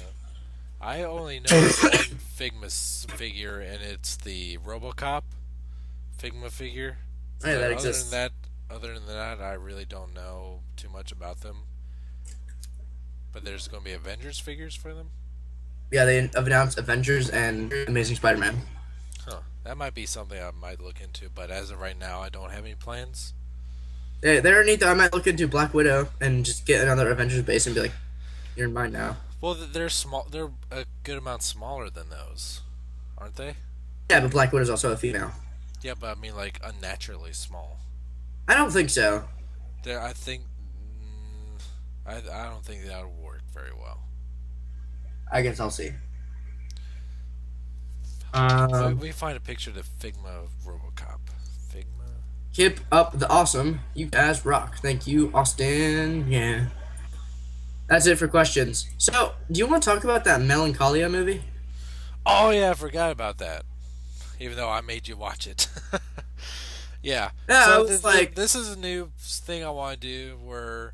I only know of one Figma figure, and it's the RoboCop Figma figure. Oh, yeah, But that exists. other than that, I really don't know too much about them. But there's going to be Avengers figures for them. Yeah, they have announced Avengers and Amazing Spider-Man. Huh. That might be something I might look into, but as of right now, I don't have any plans. They're neat though. I might look into Black Widow and just get another Avengers base and be like, you're mine now. Well, they're small. They're a good amount smaller than those, aren't they? Yeah, but Black Widow's also a female. Yeah, but I mean like unnaturally small. I don't think so. I think. I don't think that would work very well. I guess I'll see. We find a picture of the Figma of RoboCop. Figma. Keep up the awesome. You guys rock. Thank you, Austin. Yeah. That's it for questions. So, do you want to talk about that Melancholia movie? Oh yeah, I forgot about that. Even though I made you watch it. Yeah. Yeah, I So was like, this is a new thing I want to do where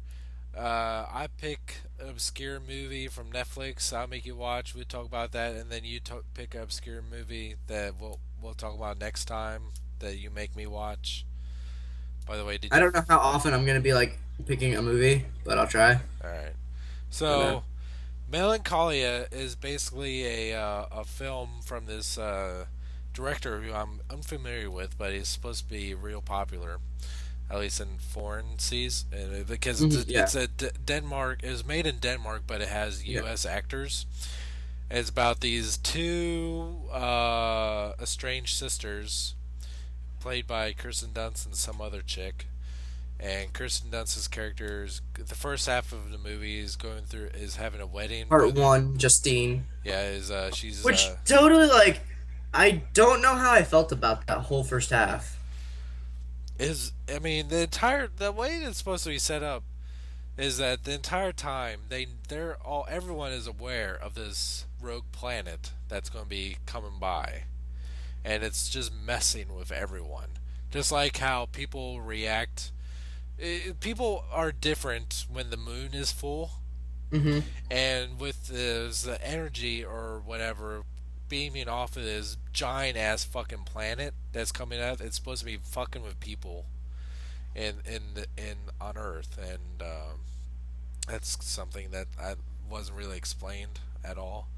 I pick an obscure movie from Netflix. I'll make you watch. We talk about that, and then you pick an obscure movie that we'll talk about next time that you make me watch. By the way, did I you? don't know how often I'm gonna be like picking a movie, but I'll try. All right. I know. So Melancholia is basically a film from this director who I'm unfamiliar with, but he's supposed to be real popular, at least in foreign seas, and because Yeah, it's a Denmark. It was made in Denmark, but it has yeah. U.S. actors. It's about these two estranged sisters, played by Kirsten Dunst and some other chick. And Kirsten Dunst's character is the first half of the movie is having a wedding Part with one, Justine. yeah is she's Which totally like, I don't know how I felt about that whole first half. is I mean the way it's supposed to be set up is that the entire time they're all everyone is aware of this rogue planet that's going to be coming by, and it's just messing with everyone, just like how people react. People are different when the moon is full, Hmm. and with the energy or whatever beaming off of this giant ass fucking planet that's coming out, it's supposed to be fucking with people in on Earth, and that's something that I wasn't really explained at all.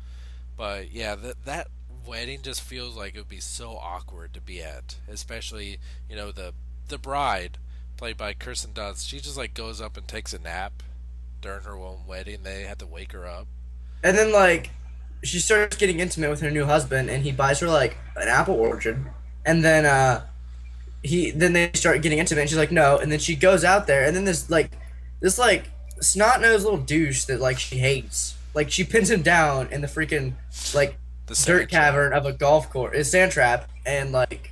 But yeah, that wedding just feels like it would be so awkward to be at, especially the bride played by Kirsten Dunst. She just like goes up and takes a nap during her own wedding. They had to wake her up. And then like she starts getting intimate with her new husband, and he buys her like an apple orchard, and then they start getting intimate, and she's like no, and then she goes out there, and then this snot nosed little douche that like she hates, like she pins him down in the freaking like The dirt sand trap. cavern of a golf course, a sand trap, and like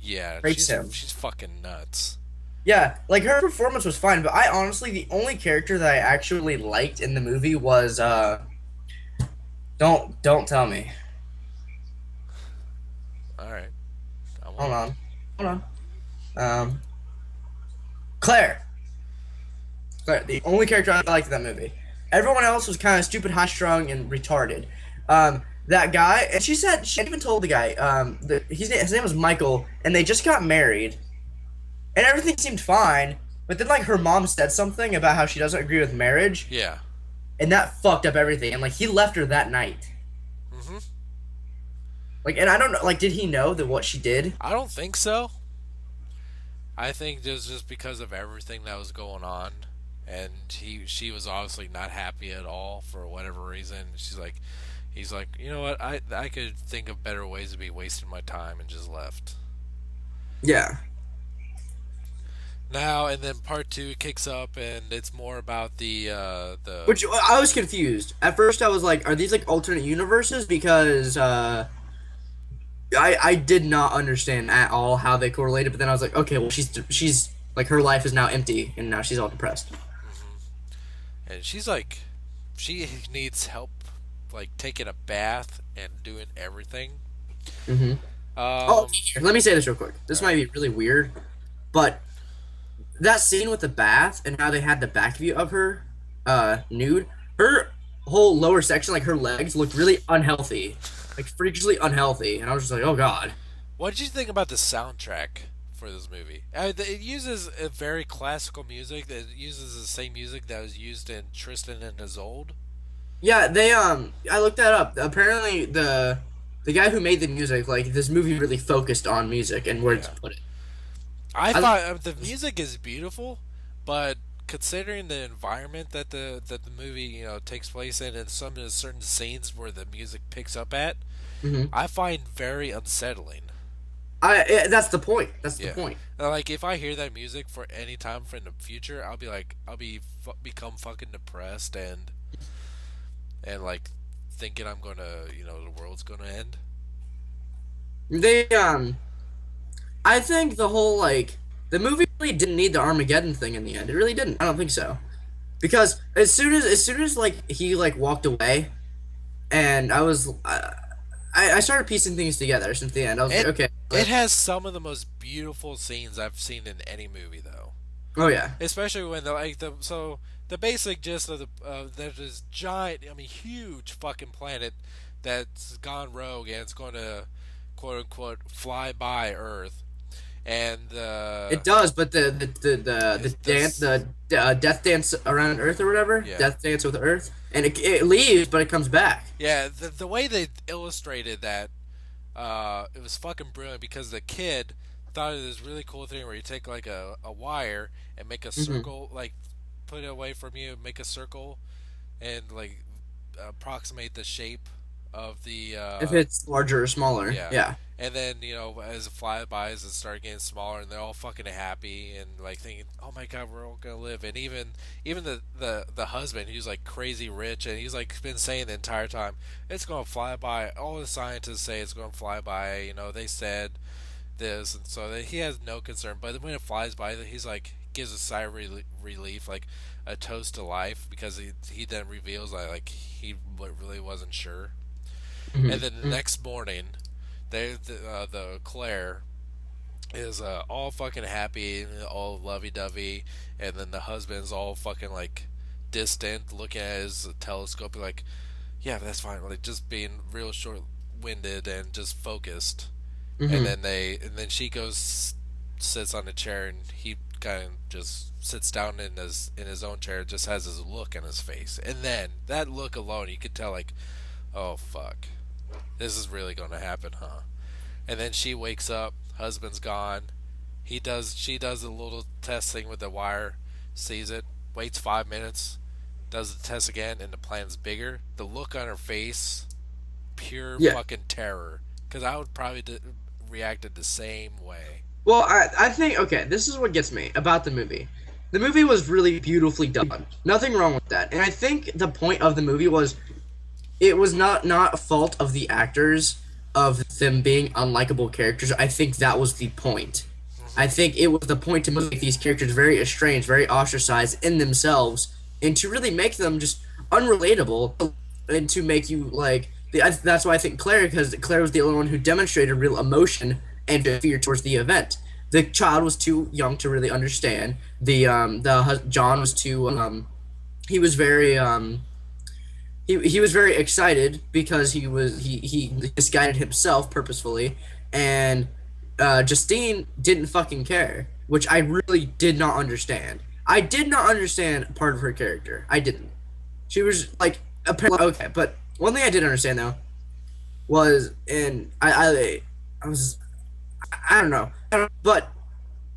Yeah, rapes him. she's fucking nuts. Yeah, like her performance was fine, but I honestly the only character that I actually liked in the movie was don't tell me. All right, I Hold won't. on. Hold on. Um Claire. Claire, the only character I liked in that movie. Everyone else was kind of stupid, high strung, and retarded. That guy, and she even told the guy, his name was Michael, and they just got married, and everything seemed fine. But then, like, her mom said something about how she doesn't agree with marriage, Yeah. and that fucked up everything. And like, he left her that night. Mhm. Like, and I don't know, like, did he know that what she did? I don't think so. I think it was just because of everything that was going on, and she was obviously not happy at all for whatever reason. He's like, you know what? I could think of better ways to be wasting my time, and just left. Yeah. Now and then, part two kicks up, and it's more about the Which I was confused at first. I was like, are these like alternate universes? Because I did not understand at all how they correlated. But then I was like, okay, well she's like her life is now empty, and now she's all depressed. and she's like, she needs help, like taking a bath and doing everything. Mm-hmm. Oh, Um, here, let me say this real quick. This all might right. be really weird, but that scene with the bath and how they had the back view of her nude, her whole lower section, like her legs, looked really unhealthy, like freakishly unhealthy, and I was just like, oh god. What did you think about the soundtrack for this movie? It uses a very classical music. That uses the same music that was used in Tristan and Isolde. Yeah, they I looked that up. Apparently the guy who made the music, like this movie really focused on music and where to Yeah, put it. I I thought the music is beautiful, but considering the environment that the movie takes place in, and some of the certain scenes where the music picks up at, hmm I find very unsettling. that's the point. That's the Yeah, point. like if I hear that music for any time for in the future, become fucking depressed and like thinking I'm gonna the world's gonna end. They I think the whole like the movie really didn't need the Armageddon thing in the end. It really didn't. I don't think so. Because as soon as like he like walked away and I started piecing things together since the end. I was like, It okay, it has some of the most beautiful scenes I've seen in any movie though. oh yeah. Especially when the basic gist of there's this giant, I mean huge fucking planet that's gone rogue, and it's going to quote unquote fly by Earth, and It does, but the it's dance this the death dance around Earth or whatever, yeah. death dance with Earth, and it leaves, but it comes back. Yeah, the way they illustrated that, it was fucking brilliant, because the kid thought of this really cool thing where you take like a wire and make a hmm circle, like put it away from you, make a circle, and like approximate the shape of the If it's larger or smaller, yeah. yeah. And then as it flybys, it start getting smaller, and they're all fucking happy and like thinking, "Oh my god, we're all gonna live." And even the husband, who's like crazy rich, and he's like been saying the entire time, "It's gonna fly by." All the scientists say it's gonna fly by. They said this, and so that he has no concern. But when it flies by, he's like gives a sigh of relief, like a toast to life, because he then reveals that like he really wasn't sure. And then the hmm next morning, the Claire is all fucking happy and all lovey dovey, and then the husband's all fucking like distant, looking at his telescope, like, yeah, that's fine, like just being real short winded and just focused. And hmm then she goes, sits on a chair, and he kind of just sits down in his own chair, just has his look on his face, and then that look alone, you could tell like, oh fuck. This is really going to happen, huh? And then she wakes up, husband's gone. She does a little test thing with the wire, sees it, waits 5 minutes, does the test again, and the planet's bigger. The look on her face, pure Yeah. fucking terror. Because I would probably reacted the same way. Well, I think okay, this is what gets me about the movie. The movie was really beautifully done. Nothing wrong with that. And I think the point of the movie was it was not a fault of the actors of them being unlikable characters. I think that was the point. I Hmm. think it was the point to make these characters very estranged, very ostracized in themselves, and to really make them just unrelatable, and to make you like. That's why I think Claire, because Claire was the only one who demonstrated real emotion and fear towards the event. The child was too young to really understand. John was too he was very he was very excited because he misguided himself purposefully, and Justine didn't fucking care, which I really did not understand. I did not understand part of her character. I didn't. She was like apparently okay, but one thing I did understand though was, and I was I don't know, but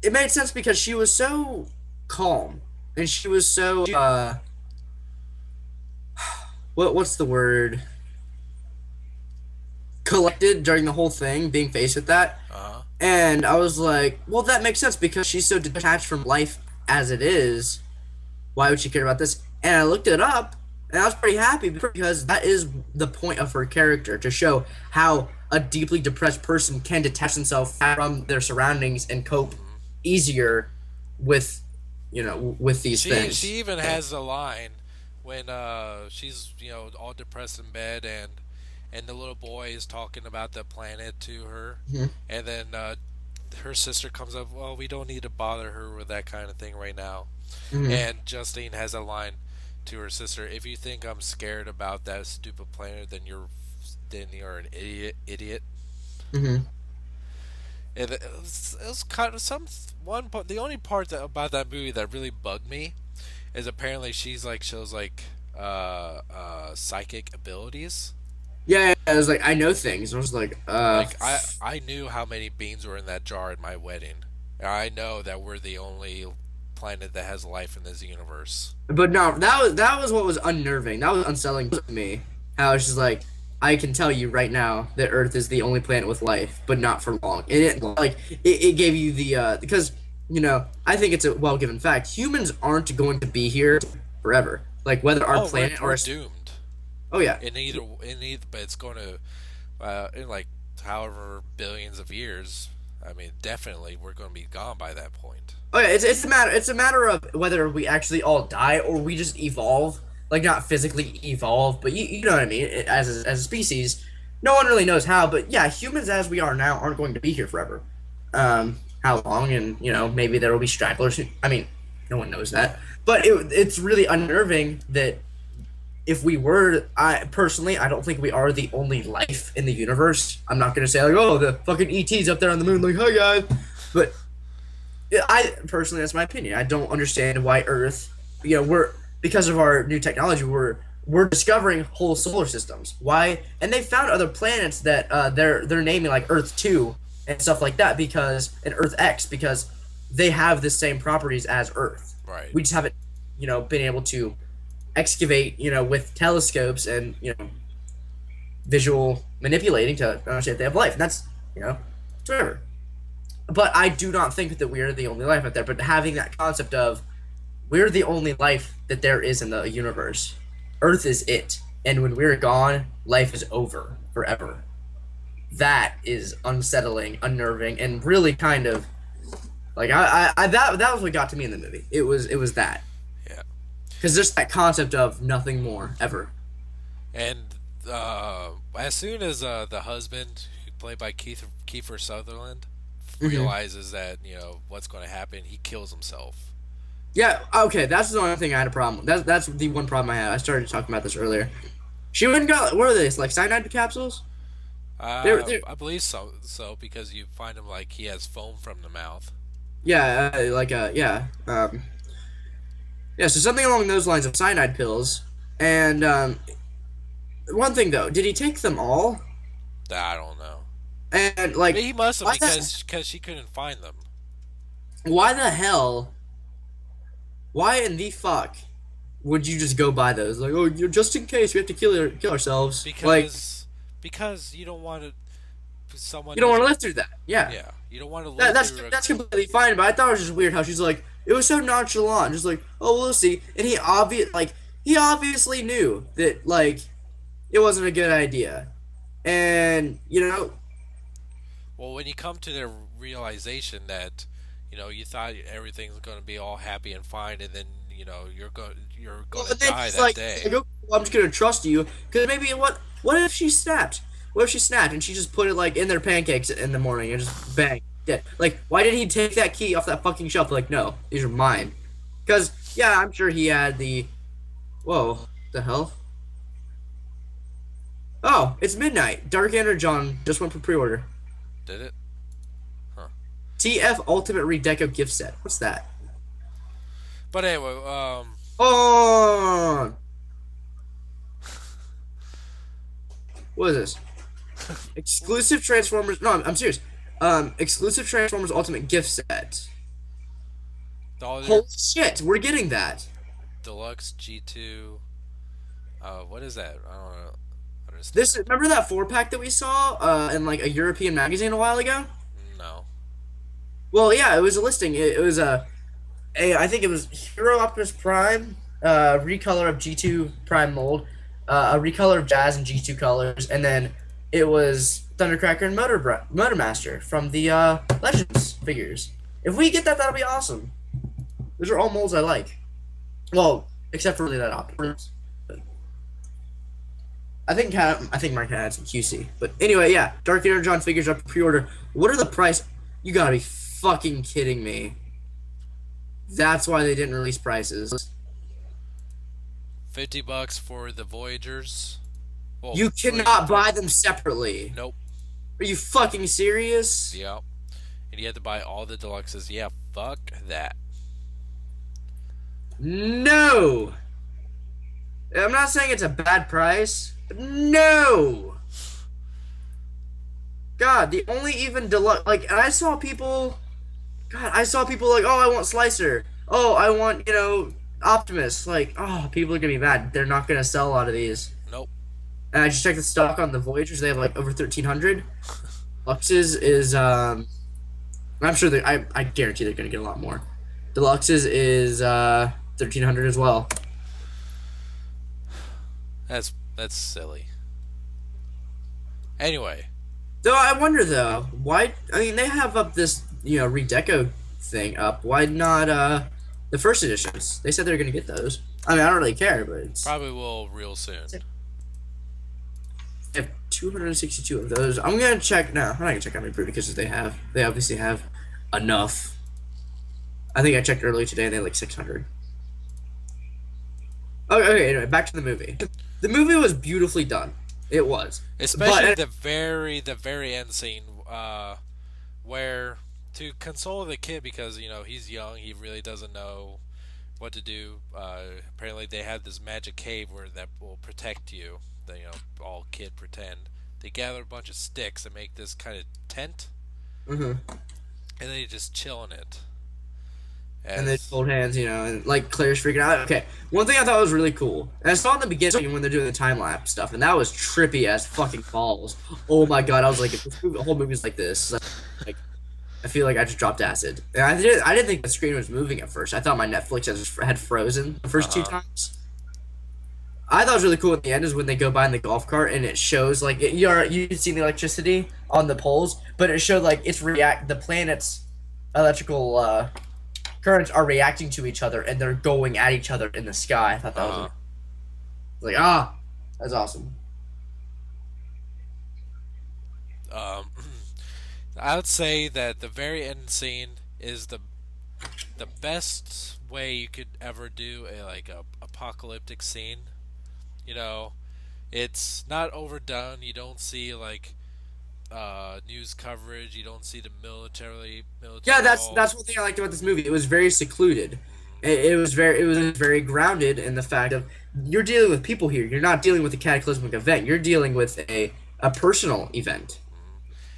it made sense because she was so calm and she was so what's the word, collected during the whole thing, being faced with that. Uh huh. And I was like, well, that makes sense because she's so detached from life as it is. Why would she care about this? And I looked it up, and I was pretty happy because that is the point of her character, to show how a deeply depressed person can detach themselves from their surroundings and cope easier with, with these She things. even has a line when she's all depressed in bed, and the little boy is talking about the planet to her, Mhm. and then her sister comes up. Well, we don't need to bother her with that kind of thing right now. Mhm. And Justine has a line to her sister: "If you think I'm scared about that stupid planet, then you're an idiot." Mhm. And it was kind of some one part. The only part about that movie that really bugged me is apparently she's like shows like psychic abilities. Yeah, I was like, I know things. I was like, Like I knew how many beans were in that jar at my wedding. I know that we're the only planet that has life in this universe. but no, that was what was unnerving. That was unsettling to me. How it's just like, I can tell you right now that Earth is the only planet with life, but not for long. And it gave you the because I think it's a well given fact. Humans aren't going to be here forever. Like whether our Oh, we're planet or we're a, doomed oh yeah, in either, but it's going to in like however billions of years. I mean, definitely we're going to be gone by that point. oh yeah, it's a matter of whether we actually all die or we just evolve, like not physically evolve, but you know what I mean. As a species, no one really knows how, but yeah, humans as we are now aren't going to be here forever. How long, and maybe there will be stragglers. I mean, no one knows that, but it's really unnerving that if we were, I personally, I don't think we are the only life in the universe. I'm not gonna say like, oh, the fucking ET's up there on the moon, like, hi guys, but yeah, I personally, that's my opinion. I don't understand why Earth, we're because of our new technology, we're discovering whole solar systems. Why? And they found other planets that they're naming like Earth Two and stuff like that, because and Earth X, because they have the same properties as Earth. Right. We just haven't, been able to excavate, with telescopes and visual manipulating to understand if they have life. And that's it's whatever. But I do not think that we are the only life out there. But having that concept of we're the only life that there is in the universe, Earth is it, and when we're gone, life is over forever. That is unsettling, unnerving, and really kind of like that was what got to me in the movie. It was that, Yeah. because just that concept of nothing more ever. And as soon as the husband, played by Kiefer Sutherland, Hmm. realizes that what's going to happen, he kills himself. Yeah. Okay. That's the only thing I had a problem with. That's the one problem I had. I started talking about this earlier. She went and got, what are they, like cyanide capsules? They're I believe so because you find him like he has foam from the mouth. yeah, yeah, yeah. So something along those lines of cyanide pills. And one thing though, did he take them all? I don't know. And But like, he must have why the because she couldn't find them. why the hell? Why in the fuck would you just go buy those? Like, oh, you're just in case we have to kill ourselves. Like, Because you don't want to someone you don't want to doesn't. live through that. Yeah, Yeah, you don't want to that, live that's through a. that's completely fine. But I thought it was just weird how she's like, it was so nonchalant, just like, oh, we'll see. And he obviously knew that like it wasn't a good idea. And Well, when you come to the realization that, you thought everything's going to be all happy and fine, and then you're well, going to and then die he's that like, day. well, I'm just gonna trust you because maybe what if she snapped? What if she snapped and she just put it like in their pancakes in the morning and just bang dead? Like, why did he take that key off that fucking shelf? Like, no, these are mine. Because yeah, I'm sure he had the. Whoa, the hell? Oh, it's midnight. Dark Energon just went for pre-order. Did it? Huh. TF Ultimate Redeco gift set. What's that? But anyway, Oh, what is this? Exclusive Transformers. No, I'm serious. Exclusive Transformers Ultimate gift set. all their Holy shit, we're getting that. deluxe G2. What is that? I don't know. This Understand? remember that 4 pack that we saw in like a European magazine a while ago? No. Well, yeah, it was a listing. It was a I think it was Hero Optimus Prime, recolor of G2 Prime mold, a recolor of Jazz in G2 colors, and then it was Thundercracker and Motormaster from the Legends figures. If we get that, that'll be awesome. Those are all molds I like. Well, except for really that Optimus. I think Mark had some QC. But anyway, yeah, Dark Energon figures up pre-order. What are the price? You gotta be fucking kidding me. That's why they didn't release prices. $50 for the Voyagers. Well, You for cannot buy them separately. Nope. Are you fucking serious? Yep. And you have to buy all the deluxes. Yeah, fuck that. No. I'm not saying it's a bad price. But no. God, the only even deluxe like, and I saw people. God, I saw people like, oh, I want Slicer. Oh, I want Optimus. Like, oh, people are gonna be mad. They're not gonna sell a lot of these. Nope. And I just checked the stock on the Voyagers. They have like over 1,300. Lux's is I'm sure they. I guarantee they're gonna get a lot more. Deluxe's is 1,300 as well. That's silly. Anyway, Though I wonder though, why? I mean, they have up this redeco thing up. Why not the first editions? They said they're gonna get those. I mean, I don't really care, but it's probably will real soon. they have 262 of those. I'm gonna check now. I'm not gonna check how many because they have. They obviously have enough. I think I checked earlier today and they had like 600. Okay, anyway, back to the movie. The movie was beautifully done. It was. Especially But the very end scene, where to console the kid because he's young, he really doesn't know what to do. Apparently, they have this magic cave where that will protect you. That all kid pretend. They gather a bunch of sticks and make this kind of tent, mhm. and they just chill in it. And they As hold hands, and like Claire's freaking out. Okay, one thing I thought was really cool, and I saw in the beginning when they're doing the time lapse stuff, and that was trippy as fucking balls. Oh my god, I was like, if the whole movie's like this, like, I feel like I just dropped acid. And I didn't think the screen was moving at first. I thought my Netflix had frozen the first two uh-huh. times. I thought it was really cool at the end is when they go by in the golf cart and it shows like you can see the electricity on the poles, but it showed like the planet's electrical currents are reacting to each other and they're going at each other in the sky. I thought that Uh-huh. was that's awesome. Um, I would say that the very end scene is the best way you could ever do a apocalyptic scene. You know, it's not overdone. You don't see news coverage. You don't see the Yeah, military that's all. one thing I liked about this movie. It was very secluded. Mhm. It was very grounded in the fact of you're dealing with people here. You're not dealing with a cataclysmic event. You're dealing with a a personal event,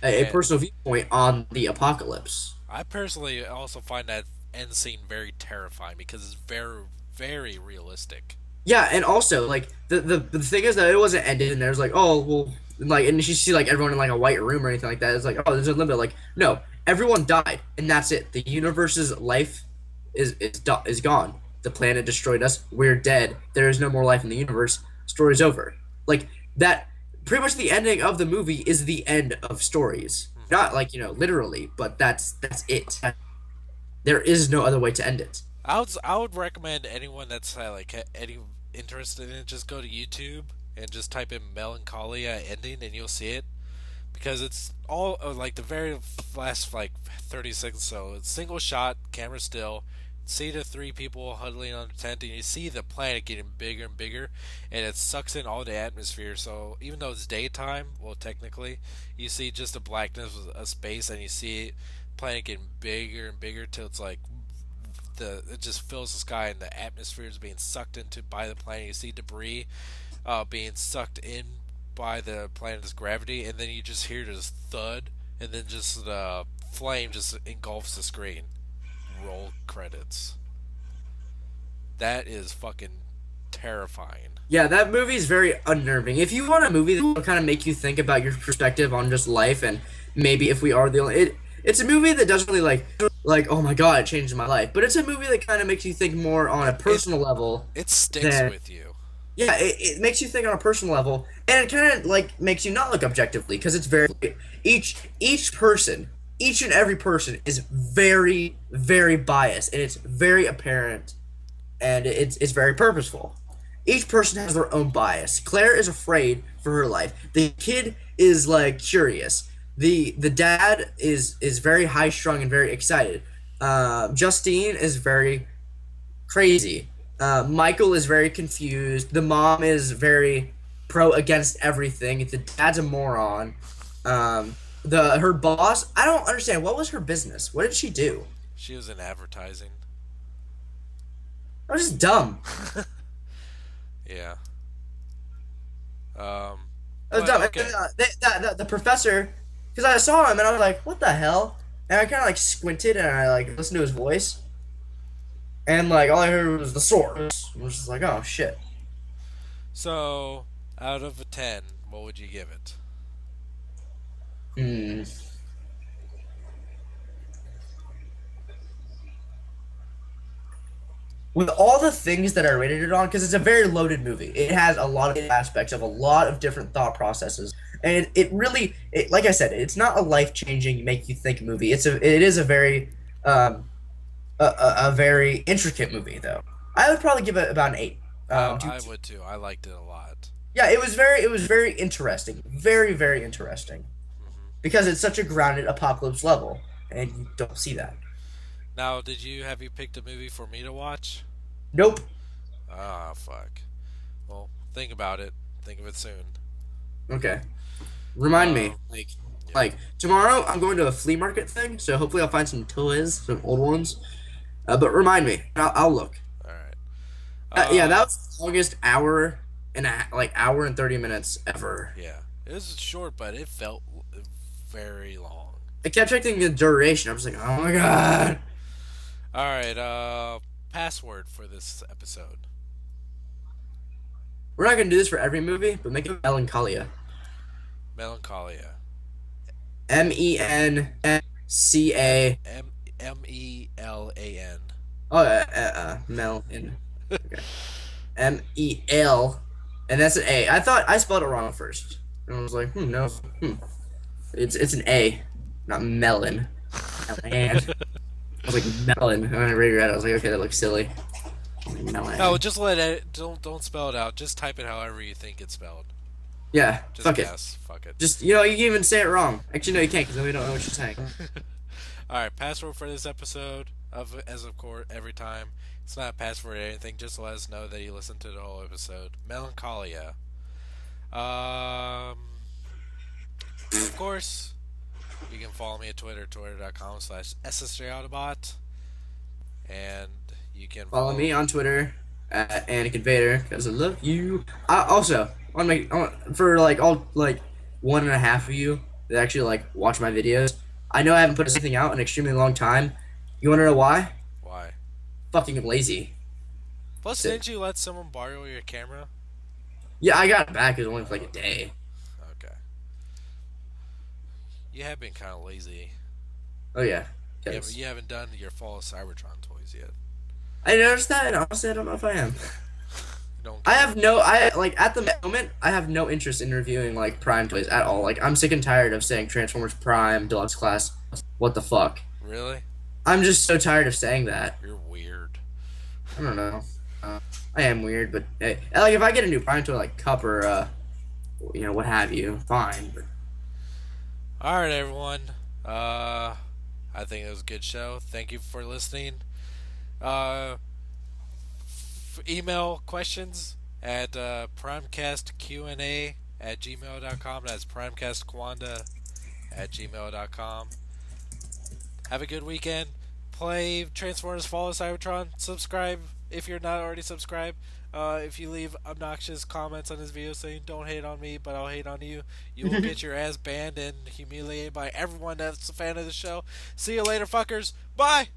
a And personal viewpoint on the apocalypse. I personally also find that end scene very terrifying because it's very, very realistic. Yeah, and also like the thing is that it wasn't ended, and there's like, oh well, like, and you see like everyone in like a white room or anything like that. It's like, oh, there's a limit. Like, no, everyone died, and that's it. The universe's life is gone. The planet destroyed us. We're dead. There is no more life in the universe. Story's over. Like that. Pretty much the ending of the movie is the end of stories. Not like literally, but that's it. There is no other way to end it. I would recommend anyone that's any interested in it, just go to YouTube and just type in Melancholia ending and you'll see it, because it's all like the very last like 30 seconds. So it's single shot, camera still. See the three people huddling on the tent, and you see the planet getting bigger and bigger, and it sucks in all the atmosphere. So even though it's daytime, well, technically, you see just the blackness of space, and you see planet getting bigger and bigger till it's like it just fills the sky, and the atmosphere is being sucked into by the planet. You see debris being sucked in by the planet's gravity, and then you just hear this thud, and then just the flame just engulfs the screen. Roll credits. That is fucking terrifying. Yeah, that movie is very unnerving. If you want a movie that will kind of make you think about your perspective on just life and maybe if we are the only it's a movie that doesn't really like oh my god, it changed my life. But it's a movie that kind of makes you think more on a It personal level it sticks than with you. yeah, it makes you think on a personal level and it kind of like makes you not look objectively because it's very each person, each and every person is very very biased and it's very apparent and it's very purposeful. Each person has their own bias. Claire is afraid for her life. The kid is like curious. The dad is very high strung and very excited. Justine is very crazy. Michael is very confused. The mom is very pro against everything. The dad's a moron. The her boss, I don't understand. What was her business? What did she do? She was in advertising. That was just dumb. Yeah. That was But dumb. And okay. the professor, because I saw him and I was like, what the hell? And I kind of like squinted and I like listened to his voice. And like all I heard was the sword. I was just like, oh shit. So, out of a 10, what would you give it? Hmm. With all the things that I rated it on, because it's a very loaded movie. It has a lot of aspects of a lot of different thought processes, and it really, like I said, it's not a life changing, make you think movie. It is a very, um, a very intricate movie though. I would probably give it about an eight. I would too. I liked it a lot. Yeah, it was very interesting, very very interesting, because it's such a grounded apocalypse level, and you don't see that. Now, have you picked a movie for me to watch? Nope. Ah, fuck. Well, think about it. Think of it soon. Okay. Remind me, Um, yeah. like tomorrow I'm going to a flea market thing, so hopefully I'll find some toys, some old ones. But remind me, I'll look. All right. Yeah, that was the longest hour and 30 minutes ever. Yeah. It was short, but it felt very long. I kept checking the duration. I was like, oh my god. All right. Password for this episode. We're not gonna do this for every movie, but make it Melancholia. Melancholia. Menca. Melan. Oh, Mel in. Okay. Mel, and that's an A. I thought I spelled it wrong at first, and I was like, no, it's an A, not melon. Melon. I was like melon, and I reread it. I was like, okay, that looks silly. No, Melon. just let it. Don't spell it out. Just type it however you think it's spelled. Yeah, Just fuck it. guess. Fuck it. Just you can even say it wrong. Actually, no, you can't because then we don't know what you're saying. All right. Password for this episode of course every time. It's not a password or anything. Just let us know that you listened to the whole episode. Melancholia. Of course, you can follow me at Twitter, twitter.com/ssjautobot. And you can Follow me on Twitter at Anakin Vader because I love you. I also want to make for like all like one and a half of you that actually like watch my videos. I know I haven't put anything out in an extremely long time. You want to know why? Why? Fucking lazy. Plus, That's it. didn't you let someone borrow your camera? Yeah, I got it back. It was only for like Oh, a okay. day. Okay. You have been kind of lazy. Oh yeah, You because haven't done your Fall of Cybertron toys yet. I noticed that, and honestly, I don't know if I am. You don't I care. have no, I like at the moment, I have no interest in reviewing like Prime toys at all. Like I'm sick and tired of saying Transformers Prime, Deluxe Class. What the fuck? Really? I'm just so tired of saying that. You're weird. I don't know. I am weird, but hey, like if I get a new Prime toy like Cup or what have you, fine. But Alright, everyone. Uh, I think it was a good show. Thank you for listening. Uh, email questions at primecastqa@gmail.com. That's primecastquanda@gmail.com. Have a good weekend. Play Transformers Fall of Cybertron. Subscribe if you're not already subscribed. If you leave obnoxious comments on this video saying "Don't hate on me, but I'll hate on you," you will get your ass banned and humiliated by everyone that's a fan of the show. See you later, fuckers. Bye.